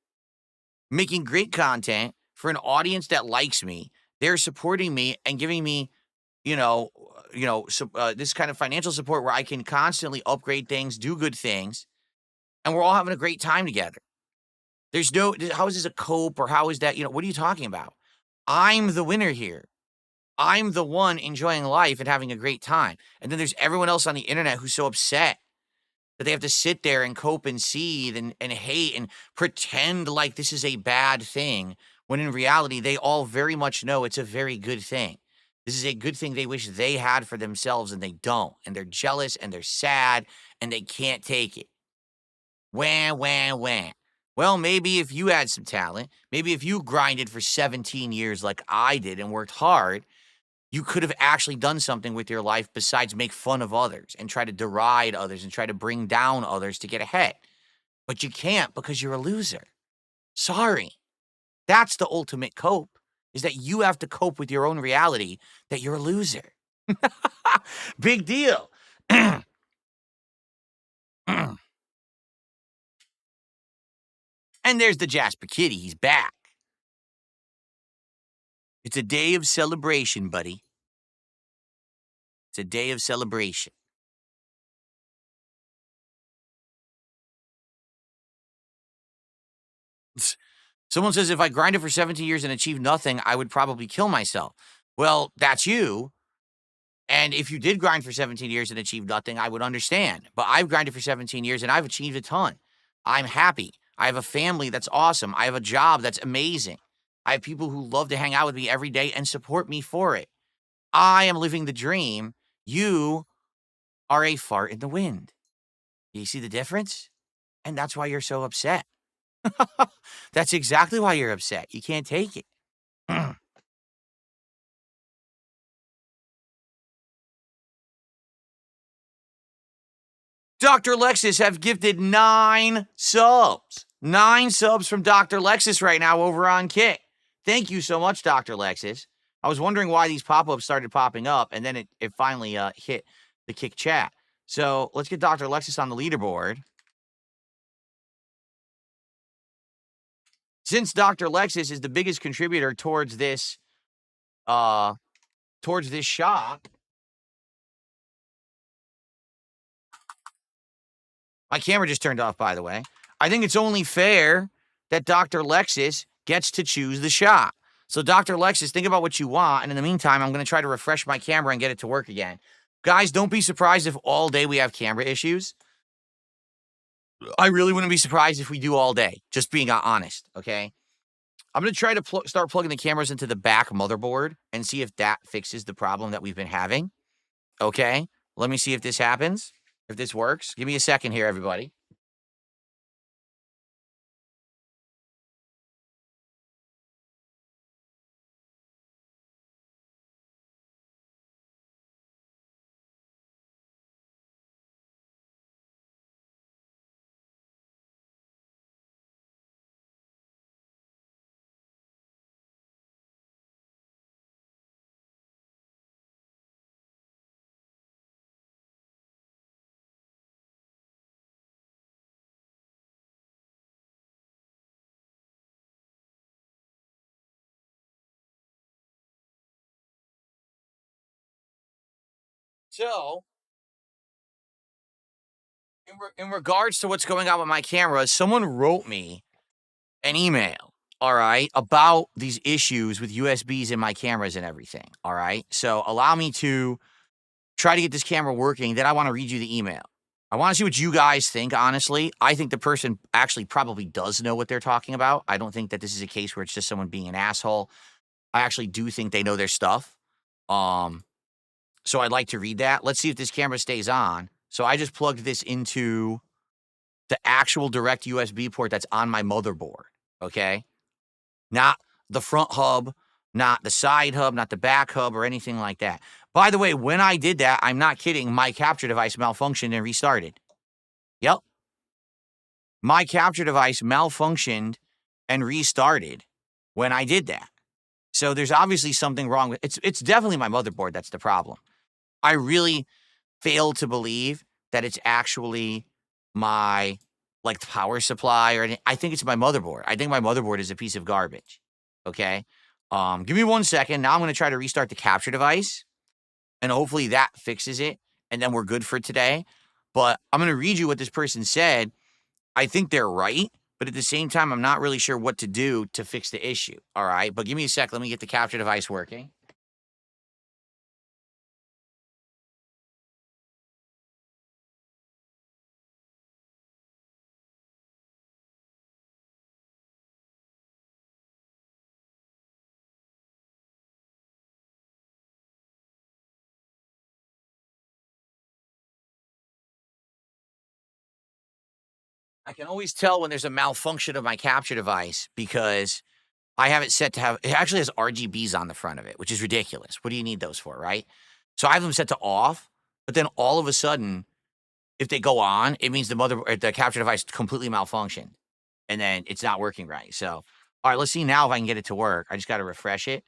making great content for an audience that likes me. They're supporting me and giving me, this kind of financial support where I can constantly upgrade things, do good things, and we're all having a great time together. There's no, how is this a cope or how is that, what are you talking about? I'm the winner here. I'm the one enjoying life and having a great time. And then there's everyone else on the internet who's so upset that they have to sit there and cope and seethe and hate and pretend like this is a bad thing, when in reality, they all very much know it's a very good thing. This is a good thing they wish they had for themselves and they don't. And they're jealous and they're sad and they can't take it. Wah, wah, wah. Well, maybe if you had some talent, maybe if you grinded for 17 years like I did and worked hard, you could have actually done something with your life besides make fun of others and try to deride others and try to bring down others to get ahead. But you can't because you're a loser. Sorry. That's the ultimate cope, is that you have to cope with your own reality that you're a loser. Big deal. And there's the Jasper Kitty. He's back. It's a day of celebration, buddy. It's a day of celebration. Someone says if I grinded for 17 years and achieved nothing, I would probably kill myself. Well, that's you. And if you did grind for 17 years and achieve nothing, I would understand. But I've grinded for 17 years and I've achieved a ton. I'm happy. I have a family that's awesome. I have a job that's amazing. I have people who love to hang out with me every day and support me for it. I am living the dream. You are a fart in the wind. You see the difference? And that's why you're so upset. That's exactly why you're upset. You can't take it. Dr. Lexus have gifted 9 subs. 9 subs from Dr. Lexus right now over on Kick. Thank you so much, Dr. Lexus. I was wondering why these pop-ups started popping up, and then it finally hit the Kick chat. So let's get Dr. Lexus on the leaderboard. Since Dr. Lexus is the biggest contributor towards this shop, my camera just turned off, by the way. I think it's only fair that Dr. Lexus gets to choose the shop. So Dr. Lexus, think about what you want, and in the meantime, I'm going to try to refresh my camera and get it to work again. Guys, don't be surprised if all day we have camera issues. I really wouldn't be surprised if we do all day, just being honest, okay? I'm going to try to start plugging the cameras into the back motherboard and see if that fixes the problem that we've been having, okay? Let me see if this happens, if this works. Give me a second here, everybody. So, in regards to what's going on with my camera, someone wrote me an email, all right, about these issues with USBs in my cameras and everything, all right? So allow me to try to get this camera working, then I want to read you the email. I want to see what you guys think, honestly. I think the person actually probably does know what they're talking about. I don't think that this is a case where it's just someone being an asshole. I actually do think they know their stuff. So I'd like to read that. Let's see if this camera stays on. So I just plugged this into the actual direct USB port that's on my motherboard, okay? Not the front hub, not the side hub, not the back hub, or anything like that. By the way, when I did that, I'm not kidding, my capture device malfunctioned and restarted. Yep. my capture device malfunctioned and restarted when I did that. So there's obviously something wrong with it's definitely my motherboard that's the problem. I really fail to believe that it's actually my like power supply or anything. I think it's my motherboard. I think my motherboard is a piece of garbage. Okay? Give me 1 second. Now I'm going to try to restart the capture device and hopefully that fixes it and then we're good for today. But I'm going to read you what this person said. I think they're right, but at the same time, I'm not really sure what to do to fix the issue. All right, but give me a sec. Let me get the capture device working. I can always tell when there's a malfunction of my capture device because I have it set to have, it actually has RGBs on the front of it, which is ridiculous. What do you need those for, right? So I have them set to off, but then all of a sudden, if they go on, it means the capture device completely malfunctioned and then it's not working right. So, all right, let's see now if I can get it to work. I just got to refresh it.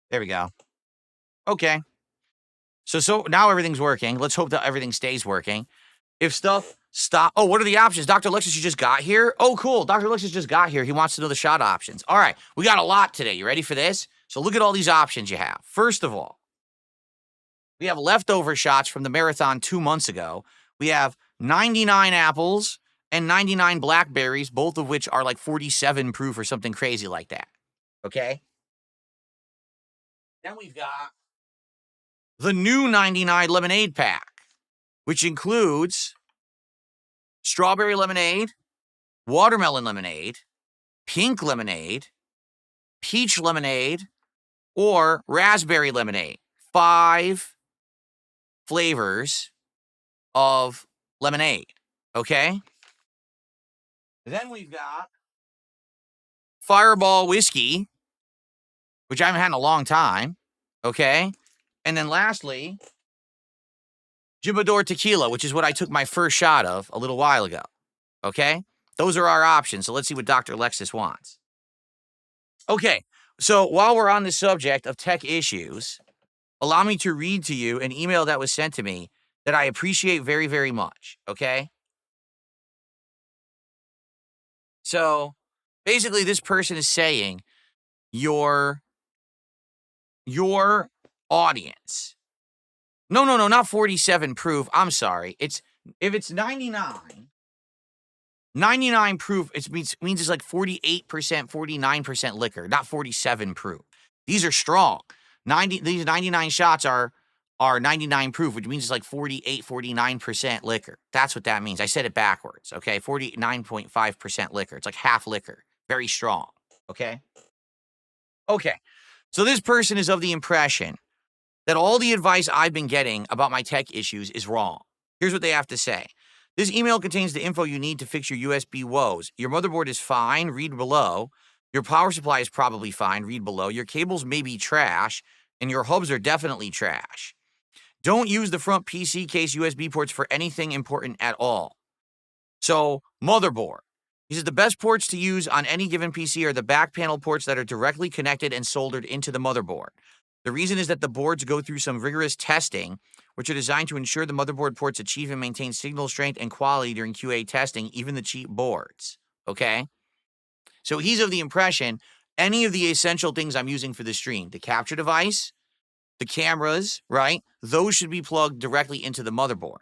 There we go. Okay. So now everything's working. Let's hope that everything stays working. If stuff stop, oh, what are the options? Dr. Alexis, you just got here? Oh, cool. Dr. Alexis just got here. He wants to know the shot options. All right, we got a lot today. You ready for this? So look at all these options you have. First of all, we have leftover shots from the marathon 2 months ago. We have 99 apples and 99 blackberries, both of which are like 47 proof or something crazy like that. Okay? Then we've got the new 99 lemonade pack, which includes strawberry lemonade, watermelon lemonade, pink lemonade, peach lemonade, or raspberry lemonade. 5 flavors of lemonade, okay? Then we've got Fireball whiskey, which I haven't had in a long time, okay? And then lastly, Jimador tequila, which is what I took my first shot of a little while ago. Okay? Those are our options. So let's see what Dr. Alexis wants. Okay. So while we're on the subject of tech issues, allow me to read to you an email that was sent to me that I appreciate very, very much. Okay? So basically, this person is saying your audience. No, not 47 proof. I'm sorry. If it's 99 proof, it means it's like 48%, 49% liquor, not 47 proof. These are strong. These 99 shots are 99 proof, which means it's like 48, 49% liquor. That's what that means. I said it backwards, okay? 49.5% liquor. It's like half liquor. Very strong, okay? Okay. So this person is of the impression that all the advice I've been getting about my tech issues is wrong. Here's what they have to say. This email contains the info you need to fix your USB woes. Your motherboard is fine, read below. Your power supply is probably fine, read below. Your cables may be trash, and your hubs are definitely trash. Don't use the front PC case USB ports for anything important at all. So, motherboard. He says the best ports to use on any given PC are the back panel ports that are directly connected and soldered into the motherboard. The reason is that the boards go through some rigorous testing, which are designed to ensure the motherboard ports achieve and maintain signal strength and quality during QA testing, even the cheap boards. Okay? So he's of the impression any of the essential things I'm using for the stream, the capture device, the cameras, right? Those should be plugged directly into the motherboard.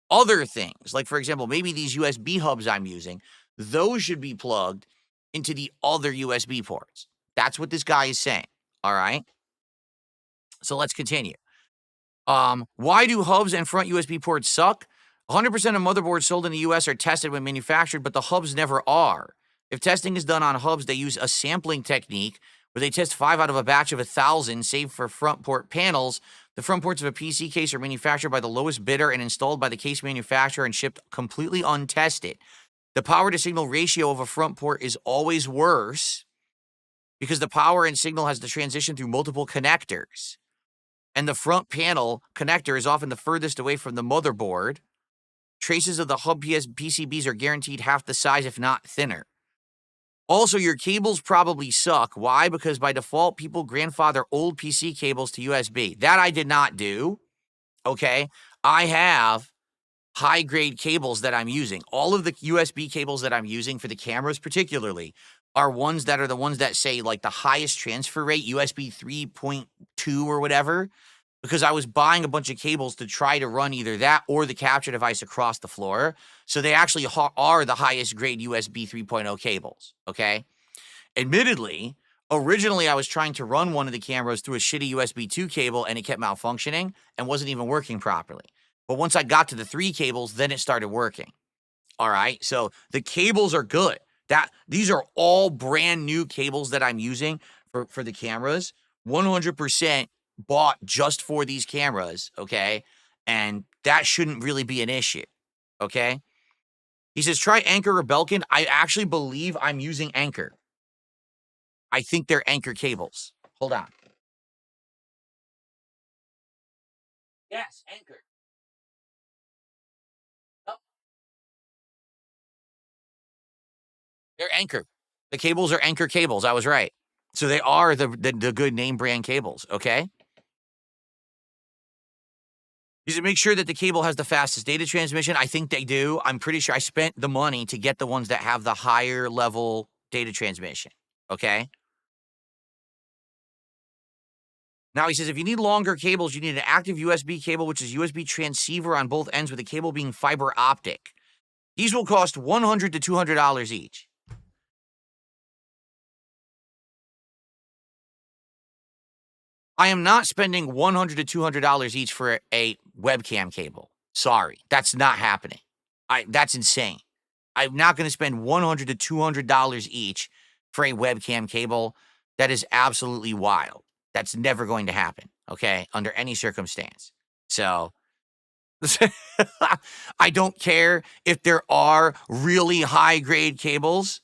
Other things, like for example, maybe these USB hubs I'm using, those should be plugged into the other USB ports. That's what this guy is saying. All right? So let's continue. Why do hubs and front USB ports suck? 100% of motherboards sold in the US are tested when manufactured, but the hubs never are. If testing is done on hubs, they use a sampling technique where they test 5 out of a batch of 1,000, save for front port panels. The front ports of a PC case are manufactured by the lowest bidder and installed by the case manufacturer and shipped completely untested. The power to signal ratio of a front port is always worse because the power and signal has to transition through multiple connectors. And the front panel connector is often the furthest away from the motherboard. Traces of the hub PCBs are guaranteed half the size, if not thinner. Also, your cables probably suck. Why? Because by default, people grandfather old PC cables to USB. That I did not do, okay? I have high-grade cables that I'm using. All of the USB cables that I'm using for the cameras particularly are ones that are the ones that say, like, the highest transfer rate, USB 3.2 or whatever, because I was buying a bunch of cables to try to run either that or the capture device across the floor. So they actually are the highest grade USB 3.0 cables, okay? Admittedly, originally I was trying to run one of the cameras through a shitty USB 2 cable and it kept malfunctioning and wasn't even working properly. But once I got to the 3 cables, then it started working. All right, so the cables are good. These are all brand new cables that I'm using for the cameras. 100% bought just for these cameras, okay? And that shouldn't really be an issue, okay? He says, try Anchor or Belkin. I actually believe I'm using Anchor. I think they're Anchor cables. Hold on. Yes, Anchor. Oh. They're Anchor. The cables are Anchor cables. I was right. So they are the good name brand cables, okay? You should make sure that the cable has the fastest data transmission. I think they do. I'm pretty sure I spent the money to get the ones that have the higher level data transmission, okay? Now he says, if you need longer cables, you need an active USB cable, which is USB transceiver on both ends with the cable being fiber optic. These will cost $100 to $200 each. I am not spending $100 to $200 each for a webcam cable. Sorry, that's not happening. That's insane. I'm not going to spend $100 to $200 each for a webcam cable. That is absolutely wild. That's never going to happen, okay, under any circumstance. So I don't care if there are really high-grade cables.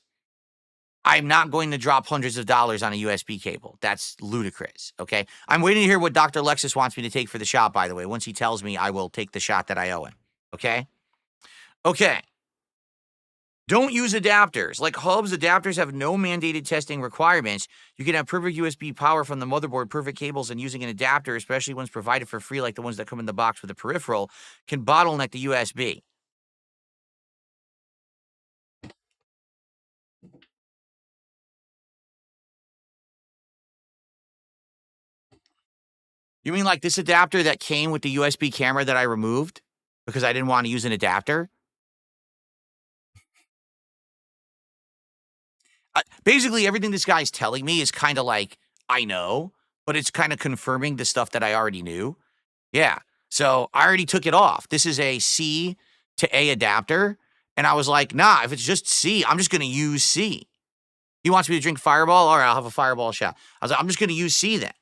I'm not going to drop hundreds of dollars on a USB cable. That's ludicrous, okay? I'm waiting to hear what Dr. Lexus wants me to take for the shot, by the way. Once he tells me, I will take the shot that I owe him, okay? Okay. Don't use adapters. Like hubs, adapters have no mandated testing requirements. You can have perfect USB power from the motherboard, perfect cables, and using an adapter, especially ones provided for free like the ones that come in the box with a peripheral, can bottleneck the USB. You mean like this adapter that came with the USB camera that I removed because I didn't want to use an adapter? Basically, everything this guy's telling me is kind of like, I know, but it's kind of confirming the stuff that I already knew. Yeah. So I already took it off. This is a C to A adapter. And I was like, nah, if it's just C, I'm just going to use C. He wants me to drink Fireball? All right, I'll have a Fireball shot. I was like, I'm just going to use C then.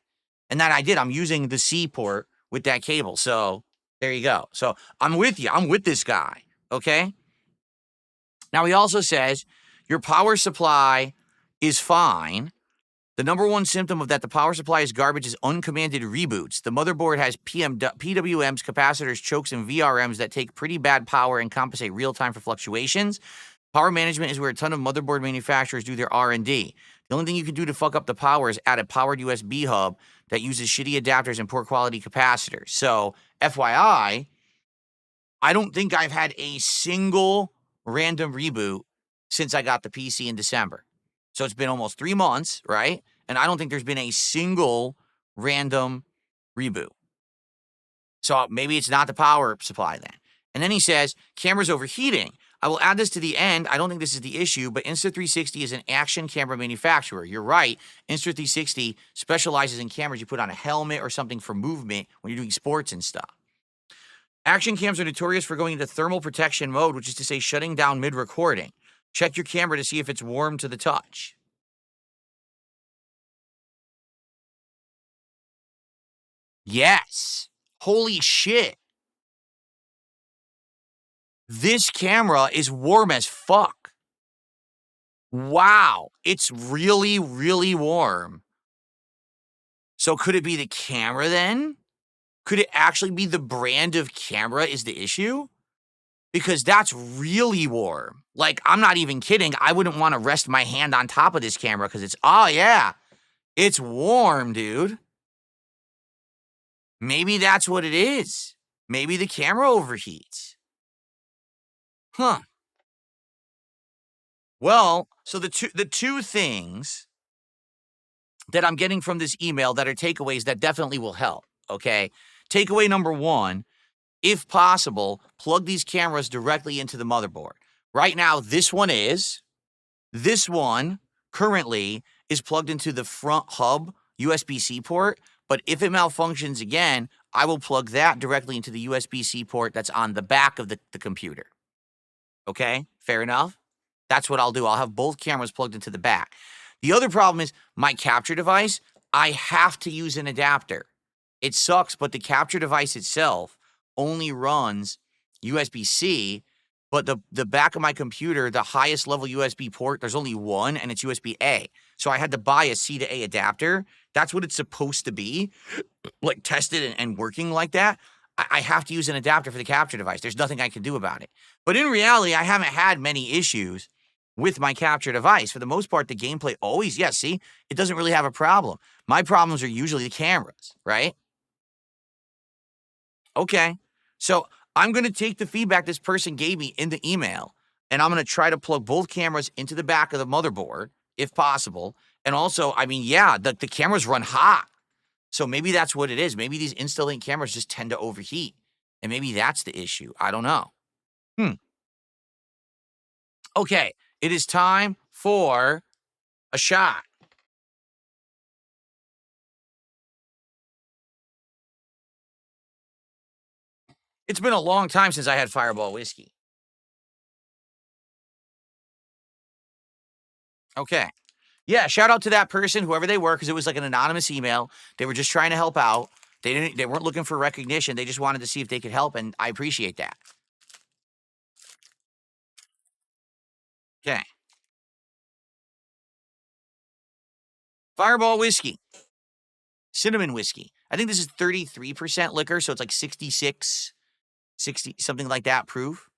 And then I did. I'm using the C port with that cable. So there you go. So I'm with you. I'm with this guy. Okay. Now he also says your power supply is fine. The number one symptom of that the power supply is garbage is uncommanded reboots. The motherboard has PWMs, capacitors, chokes, and VRMs that take pretty bad power and compensate real time for fluctuations. Power management is where a ton of motherboard manufacturers do their R&D. The only thing you can do to fuck up the power is add a powered USB hub that uses shitty adapters and poor quality capacitors. So, FYI, I don't think I've had a single random reboot since I got the PC in December. So it's been almost 3 months, right? And I don't think there's been a single random reboot. So maybe it's not the power supply then. And then he says, camera's overheating. I will add this to the end. I don't think this is the issue, but Insta360 is an action camera manufacturer. You're right. Insta360 specializes in cameras you put on a helmet or something for movement when you're doing sports and stuff. Action cams are notorious for going into thermal protection mode, which is to say shutting down mid-recording. Check your camera to see if it's warm to the touch. Yes. Holy shit. This camera is warm as fuck. Wow, it's really, really warm. So could it be the camera then? Could it actually be the brand of camera is the issue? Because that's really warm. Like, I'm not even kidding. I wouldn't want to rest my hand on top of this camera because oh yeah, it's warm, dude. Maybe that's what it is. Maybe the camera overheats. Huh. Well, so the two things that I'm getting from this email that are takeaways that definitely will help, okay? Takeaway number 1, if possible, plug these cameras directly into the motherboard. Right now, this one currently is plugged into the front hub USB-C port, but if it malfunctions again, I will plug that directly into the USB-C port that's on the back of the computer. Okay, fair enough? That's what I'll do. I'll have both cameras plugged into the back. The other problem is my capture device, I have to use an adapter. It sucks, but the capture device itself only runs USB-C, but the back of my computer, the highest level USB port, there's only one, and it's USB-A. So I had to buy a C to A adapter. That's what it's supposed to be, like tested and working like that. I have to use an adapter for the capture device. There's nothing I can do about it. But in reality, I haven't had many issues with my capture device. For the most part, the gameplay always, see, it doesn't really have a problem. My problems are usually the cameras, right? Okay. So I'm going to take the feedback this person gave me in the email, and I'm going to try to plug both cameras into the back of the motherboard, if possible. And also, I mean, the cameras run hot. So maybe that's what it is. Maybe these Insta-Link cameras just tend to overheat. And maybe that's the issue. I don't know. Okay, it is time for a shot. It's been a long time since I had Fireball whiskey. Okay. Yeah, shout out to that person, whoever they were, because it was like an anonymous email. They were just trying to help out. They weren't looking for recognition. They just wanted to see if they could help, and I appreciate that. Okay. Fireball whiskey. Cinnamon whiskey. I think this is 33% liquor, so it's like 66, 60, something like that proof.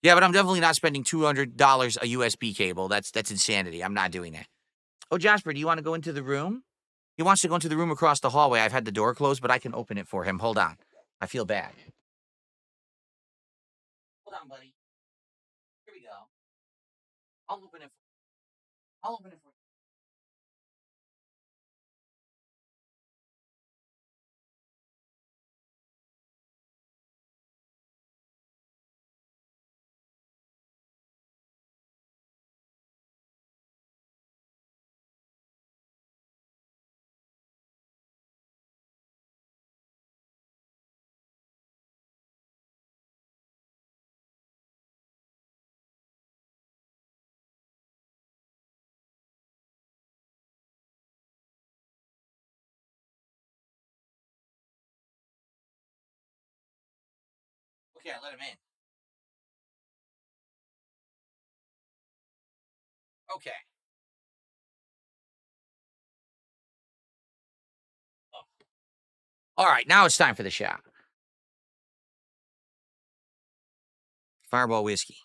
Yeah, but I'm definitely not spending $200 a USB cable. That's insanity. I'm not doing that. Oh, Jasper, do you want to go into the room? He wants to go into the room across the hallway. I've had the door closed, but I can open it for him. Hold on. I feel bad. Hold on, buddy. Here we go. I'll open it for you. Okay, I let him in. Okay. All right, now it's time for the shot. Fireball whiskey.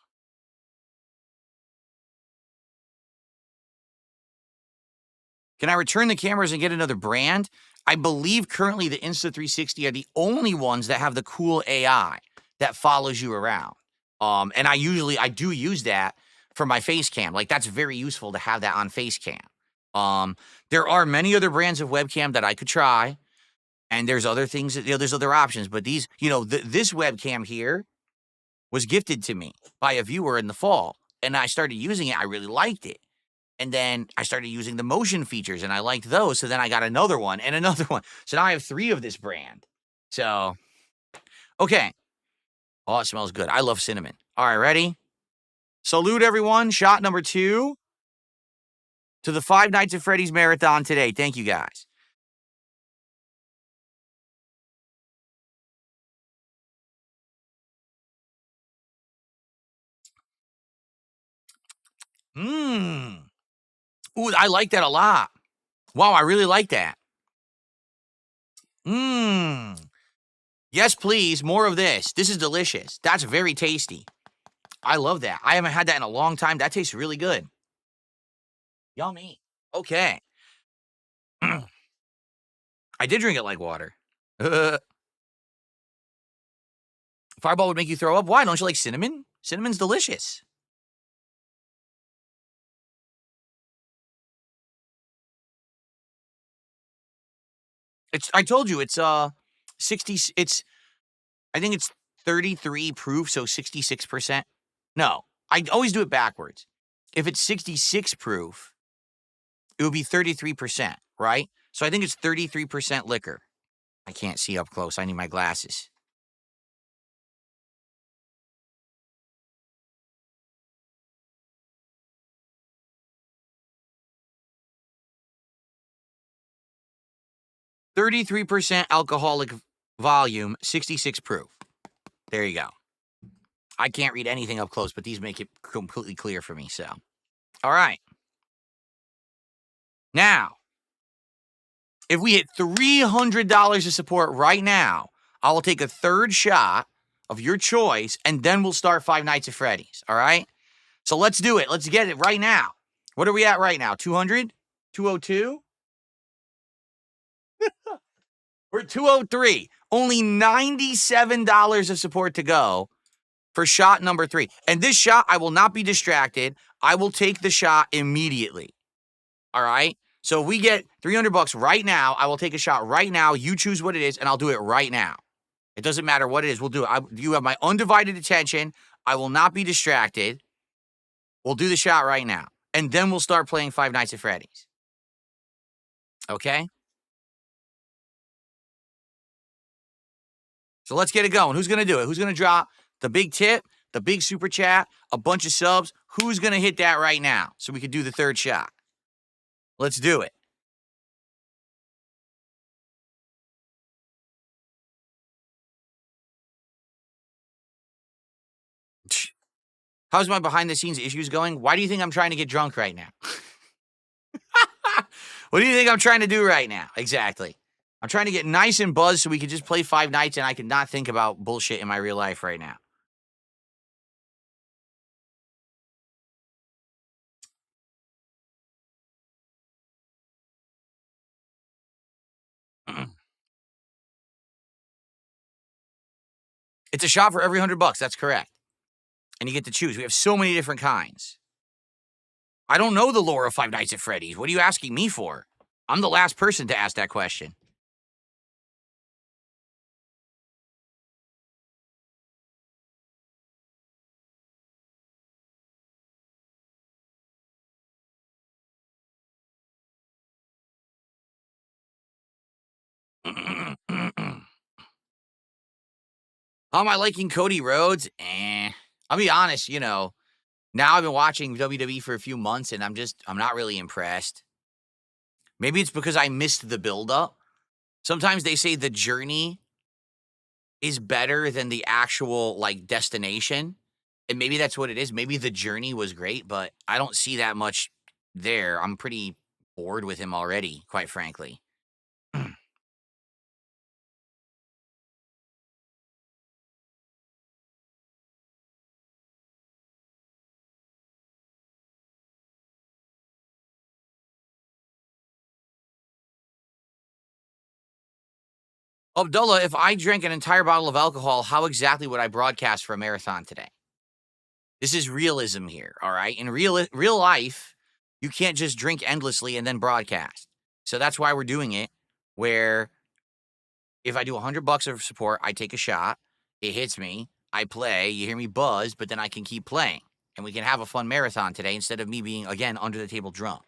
Can I return the cameras and get another brand? I believe currently the Insta360 are the only ones that have the cool AI that follows you around. And I do use that for my face cam. Like, that's very useful to have that on face cam. There are many other brands of webcam that I could try, and there's other things, there's other options, but these, this webcam here was gifted to me by a viewer in the fall, and I started using it. I really liked it. And then I started using the motion features, and I liked those. So then I got another one and another one. So now I have 3 of this brand. So, okay. Oh, it smells good. I love cinnamon. All right, ready? Salute, everyone. Shot number 2 to the 5 Nights at Freddy's Marathon today. Thank you, guys. Mmm. Ooh, I like that a lot. Wow, I really like that. Mmm. Yes, please. More of this. This is delicious. That's very tasty. I love that. I haven't had that in a long time. That tastes really good. Yummy. Okay. I did drink it like water. Fireball would make you throw up. Why? Don't you like cinnamon? Cinnamon's delicious. I told you it's 60 I think it's 33 proof, so 66%. No, I always do it backwards. If it's 66 proof, it would be 33%, right? So I think it's 33% liquor. I can't see up close. I need my glasses. %33 alcoholic volume, 66 proof. There you go. I can't read anything up close, but these make it completely clear for me, so. All right. Now, if we hit $300 of support right now, I will take a third shot of your choice, and then we'll start Five Nights at Freddy's, all right? So let's do it. Let's get it right now. What are we at right now? 200? 202? We're at 203. Only $97 of support to go for shot number 3. And this shot, I will not be distracted. I will take the shot immediately. All right? So if we get $300 right now, I will take a shot right now. You choose what it is, and I'll do it right now. It doesn't matter what it is. We'll do it. You have my undivided attention. I will not be distracted. We'll do the shot right now. And then we'll start playing Five Nights at Freddy's. Okay? So let's get it going. Who's going to do it? Who's going to drop the big tip, the big super chat, a bunch of subs? Who's going to hit that right now so we can do the third shot? Let's do it. How's my behind-the-scenes issues going? Why do you think I'm trying to get drunk right now? What do you think I'm trying to do right now? Exactly. I'm trying to get nice and buzzed so we can just play Five Nights and I can not think about bullshit in my real life right now. It's a shot for every $100. That's correct. And you get to choose. We have so many different kinds. I don't know the lore of Five Nights at Freddy's. What are you asking me for? I'm the last person to ask that question. How am I liking Cody Rhodes? I'll be honest, now I've been watching WWE for a few months and I'm not really impressed. Maybe it's because I missed the buildup. Sometimes they say the journey is better than the actual destination. And maybe that's what it is. Maybe the journey was great, but I don't see that much there. I'm pretty bored with him already, quite frankly. Abdullah, if I drank an entire bottle of alcohol, how exactly would I broadcast for a marathon today? This is realism here, all right? In real life, you can't just drink endlessly and then broadcast. So that's why we're doing it, where if I do $100 of support, I take a shot, it hits me, I play, you hear me buzz, but then I can keep playing. And we can have a fun marathon today instead of me being, again, under the table drunk.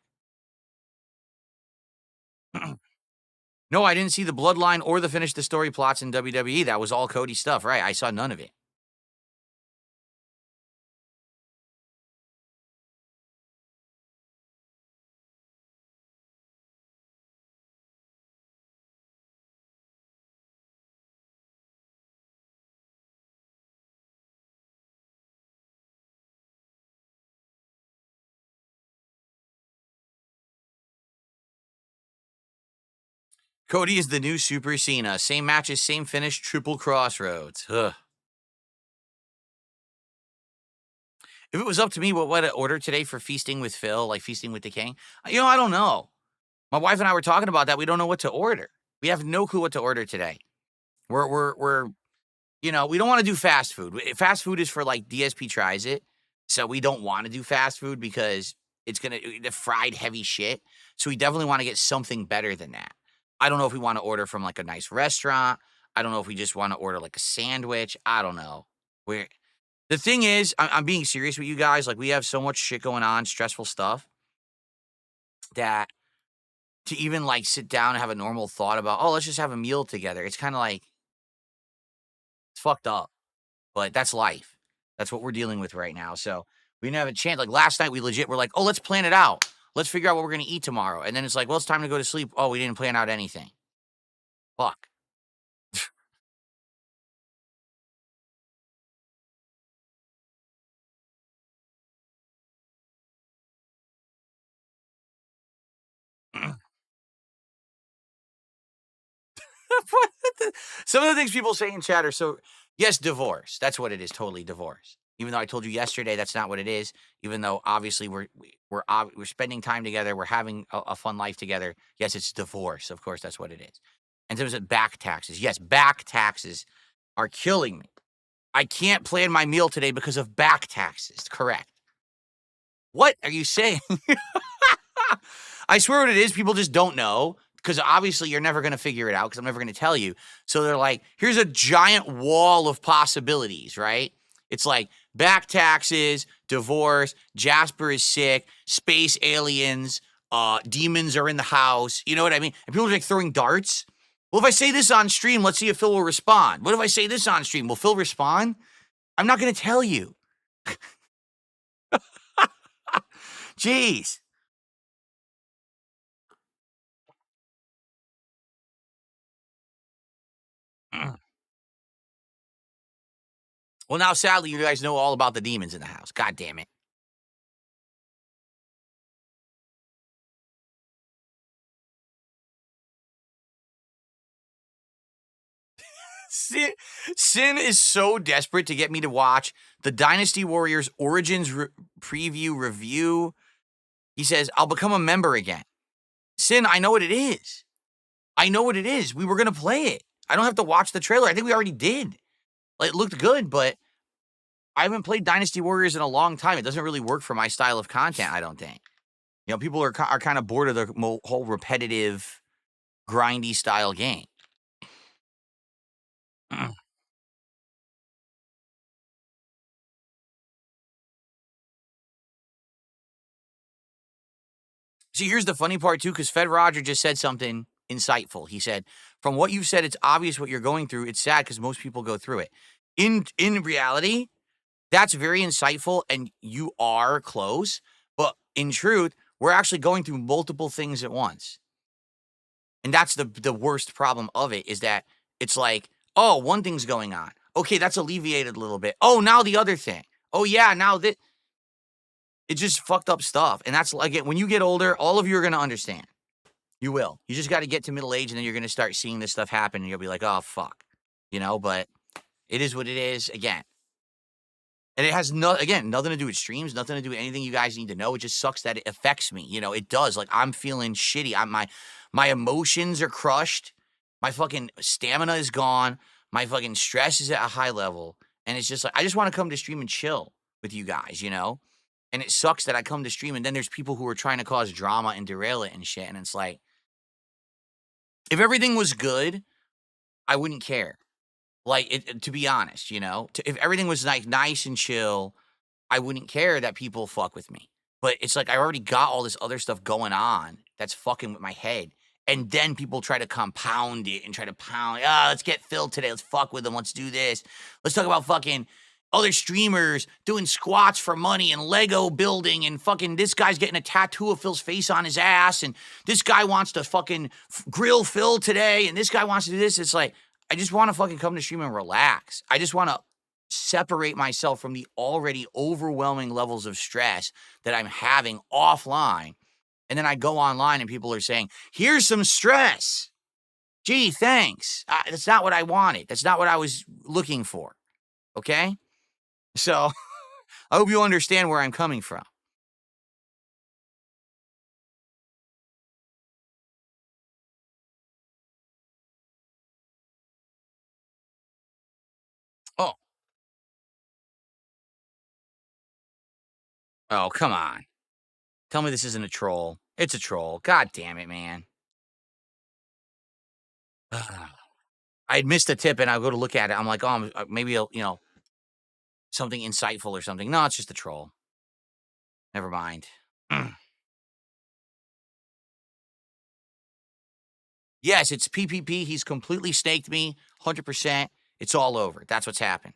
No, I didn't see the Bloodline or the Finish the Story plots in WWE. That was all Cody stuff, right? I saw none of it. Cody is the new Super Cena. Same matches, same finish, triple crossroads. Ugh. If it was up to me, what would I order today for Feasting with Phil, like Feasting with the King? I don't know. My wife and I were talking about that. We don't know what to order. We have no clue what to order today. We're we don't want to do fast food. Fast food is for like DSP tries it. So we don't want to do fast food because it's the fried heavy shit. So we definitely want to get something better than that. I don't know if we want to order from like a nice restaurant. I don't know if we just want to order like a sandwich. I don't know. The thing is, I'm being serious with you guys. Like, we have so much shit going on, stressful stuff, that to even like sit down and have a normal thought about, oh, let's just have a meal together. It's kind of like, it's fucked up, but that's life. That's what we're dealing with right now. So we didn't have a chance. Like last night, we legit were like, oh, let's plan it out. Let's figure out what we're going to eat tomorrow. And then it's like, well, it's time to go to sleep. Oh, we didn't plan out anything. Fuck. Some of the things people say in chat are so, yes, divorce. That's what it is. Totally divorce. Even though I told you yesterday that's not what it is. Even though obviously we're spending time together, we're having a fun life together. Yes, it's divorce. Of course, that's what it is. In terms of back taxes, yes, back taxes are killing me. I can't plan my meal today because of back taxes. Correct. What are you saying? I swear what it is. People just don't know. Because obviously you're never going to figure it out because I'm never going to tell you. So they're like, here's a giant wall of possibilities, right? It's like back taxes, divorce, Jasper is sick, space aliens, demons are in the house. You know what I mean? And people are like throwing darts. Well, if I say this on stream, let's see if Phil will respond. What if I say this on stream? Will Phil respond? I'm not going to tell you. Jeez. Well, now, sadly, you guys know all about the demons in the house. God damn it. Sin is so desperate to get me to watch the Dynasty Warriors Origins preview review. He says, I'll become a member again. Sin, I know what it is. I know what it is. We were going to play it. I don't have to watch the trailer. I think we already did. Like, it looked good, but I haven't played Dynasty Warriors in a long time. It doesn't really work for my style of content, I don't think. People are kind of bored of the whole repetitive, grindy style game. See, here's the funny part, too, because Fed Roger just said something insightful. He said, from what you've said, it's obvious what you're going through. It's sad because most people go through it. In reality, that's very insightful, and you are close. But in truth, we're actually going through multiple things at once. And that's the worst problem of it, is that it's like, oh, one thing's going on. Okay, that's alleviated a little bit. Oh, now the other thing. Oh, yeah, now that... It's just fucked up stuff. And that's like, when you get older, all of you are going to understand. You will. You just got to get to middle age, and then you're going to start seeing this stuff happen, and you'll be like, oh, fuck. But it is what it is, again. And it has, nothing to do with streams, nothing to do with anything you guys need to know. It just sucks that it affects me. It does. Like, I'm feeling shitty. My emotions are crushed. My fucking stamina is gone. My fucking stress is at a high level. And it's just like, I just want to come to stream and chill with you guys, And it sucks that I come to stream, and then there's people who are trying to cause drama and derail it and shit. And it's like, if everything was good, I wouldn't care. Like, to be honest, if everything was like nice and chill, I wouldn't care that people fuck with me. But it's like, I already got all this other stuff going on that's fucking with my head. And then people try to compound it and try to pound, let's get Phil today. Let's fuck with him. Let's do this. Let's talk about fucking other streamers doing squats for money and Lego building, and fucking this guy's getting a tattoo of Phil's face on his ass, and this guy wants to fucking grill Phil today, and this guy wants to do this. It's like, I just want to fucking come to stream and relax. I just want to separate myself from the already overwhelming levels of stress that I'm having offline. And then I go online and people are saying, here's some stress. Gee, thanks. That's not what I wanted. That's not what I was looking for. Okay? So, I hope you understand where I'm coming from. Oh. Oh, come on. Tell me this isn't a troll. It's a troll. God damn it, man. I had missed a tip and I go to look at it. I'm like, oh, maybe, something insightful or something. No, it's just a troll. Never mind. Yes, it's PPP. He's completely staked me, 100%. It's all over. That's what's happened.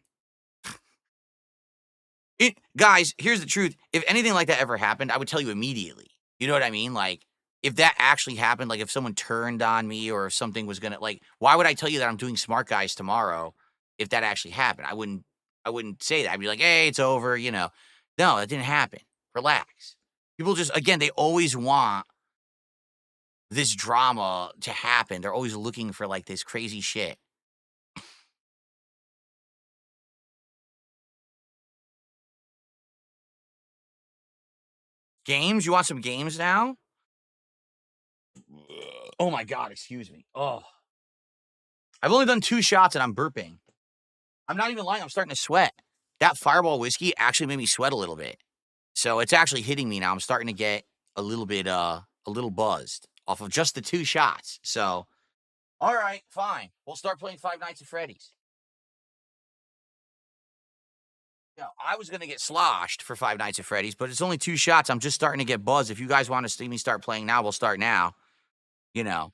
Guys, here's the truth. If anything like that ever happened, I would tell you immediately. You know what I mean? Like, if that actually happened, like if someone turned on me or if something was gonna why would I tell you that I'm doing Smart Guys tomorrow if that actually happened? I wouldn't say that. I'd be like, hey, it's over, No, that didn't happen. Relax. People just, again, they always want this drama to happen. They're always looking for like this crazy shit. Games? You want some games now? Oh my God, excuse me. Oh. I've only done 2 shots and I'm burping. I'm not even lying, I'm starting to sweat. That Fireball whiskey actually made me sweat a little bit. So it's actually hitting me now. I'm starting to get a little bit, a little buzzed off of just the 2 shots. So, all right, fine. We'll start playing Five Nights at Freddy's. I was going to get sloshed for Five Nights at Freddy's, but it's only 2 shots. I'm just starting to get buzzed. If you guys want to see me start playing now, we'll start now. I'm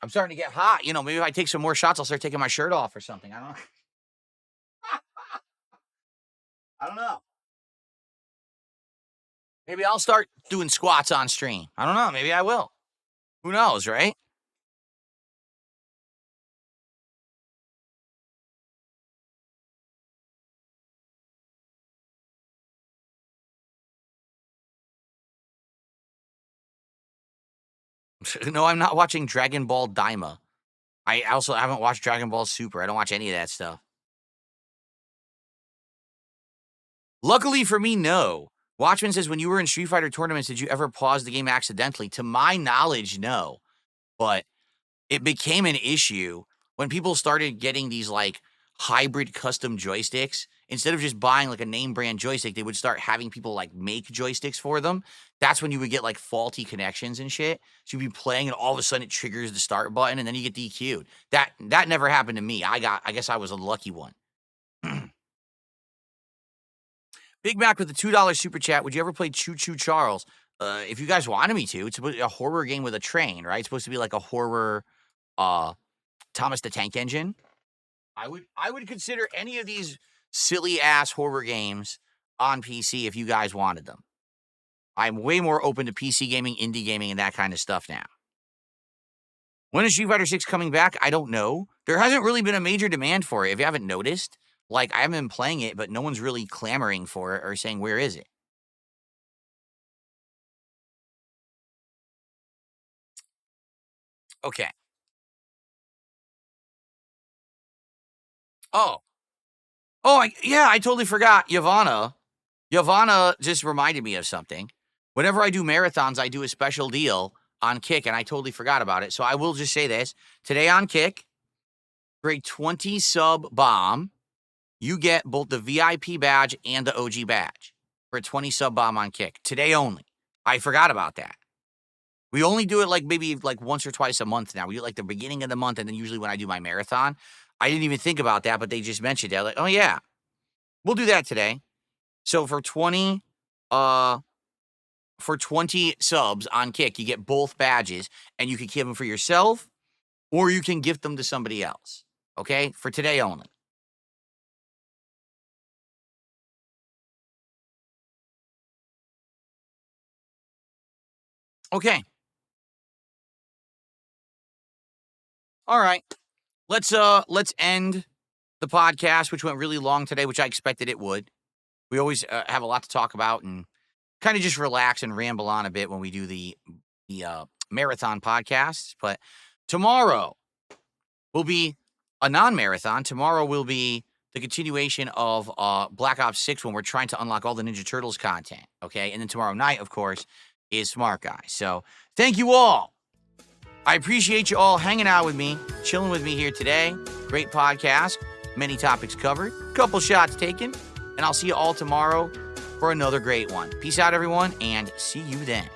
starting to get hot. Maybe if I take some more shots, I'll start taking my shirt off or something. I don't know. I don't know. Maybe I'll start doing squats on stream. I don't know. Maybe I will. Who knows, right? No, I'm not watching Dragon Ball Daima. I also haven't watched Dragon Ball Super. I don't watch any of that stuff. Luckily for me, no. Watchman says, when you were in Street Fighter tournaments, did you ever pause the game accidentally? To my knowledge, no. But it became an issue when people started getting these hybrid custom joysticks. Instead of just buying a name brand joystick, they would start having people make joysticks for them. That's when you would get faulty connections and shit. So you'd be playing and all of a sudden it triggers the start button and then you get DQ'd. That never happened to me. I guess I was a lucky one. Big Mac with the $2 super chat. Would you ever play Choo Choo Charles? If you guys wanted me to. It's a horror game with a train, right? It's supposed to be like a horror Thomas the Tank Engine. I would consider any of these silly ass horror games on PC if you guys wanted them. I'm way more open to PC gaming, indie gaming, and that kind of stuff now. When is Street Fighter 6 coming back? I don't know. There hasn't really been a major demand for it. If you haven't noticed, I haven't been playing it, but no one's really clamoring for it or saying, where is it? Okay. Oh, I totally forgot. Yavanna just reminded me of something. Whenever I do marathons, I do a special deal on Kick, and I totally forgot about it. So I will just say this. Today on Kick, for a 20 sub bomb, you get both the VIP badge and the OG badge for a 20 sub bomb on Kick. Today only. I forgot about that. We only do it maybe once or twice a month now. We do it the beginning of the month, and then usually when I do my marathon. I didn't even think about that, but they just mentioned it. Oh yeah, we'll do that today. So for 20 subs on Kick, you get both badges, and you can keep them for yourself, or you can gift them to somebody else. Okay, for today only. Okay. All right. Let's end the podcast, which went really long today, which I expected it would. We always have a lot to talk about and kind of just relax and ramble on a bit when we do the marathon podcasts. But tomorrow, will be a non-marathon. Tomorrow will be the continuation of Black Ops 6 when we're trying to unlock all the Ninja Turtles content, okay? And then tomorrow night, of course, is Smart Guy. So thank you all. I appreciate you all hanging out with me, chilling with me here today. Great podcast, many topics covered, couple shots taken, and I'll see you all tomorrow for another great one. Peace out, everyone, and see you then.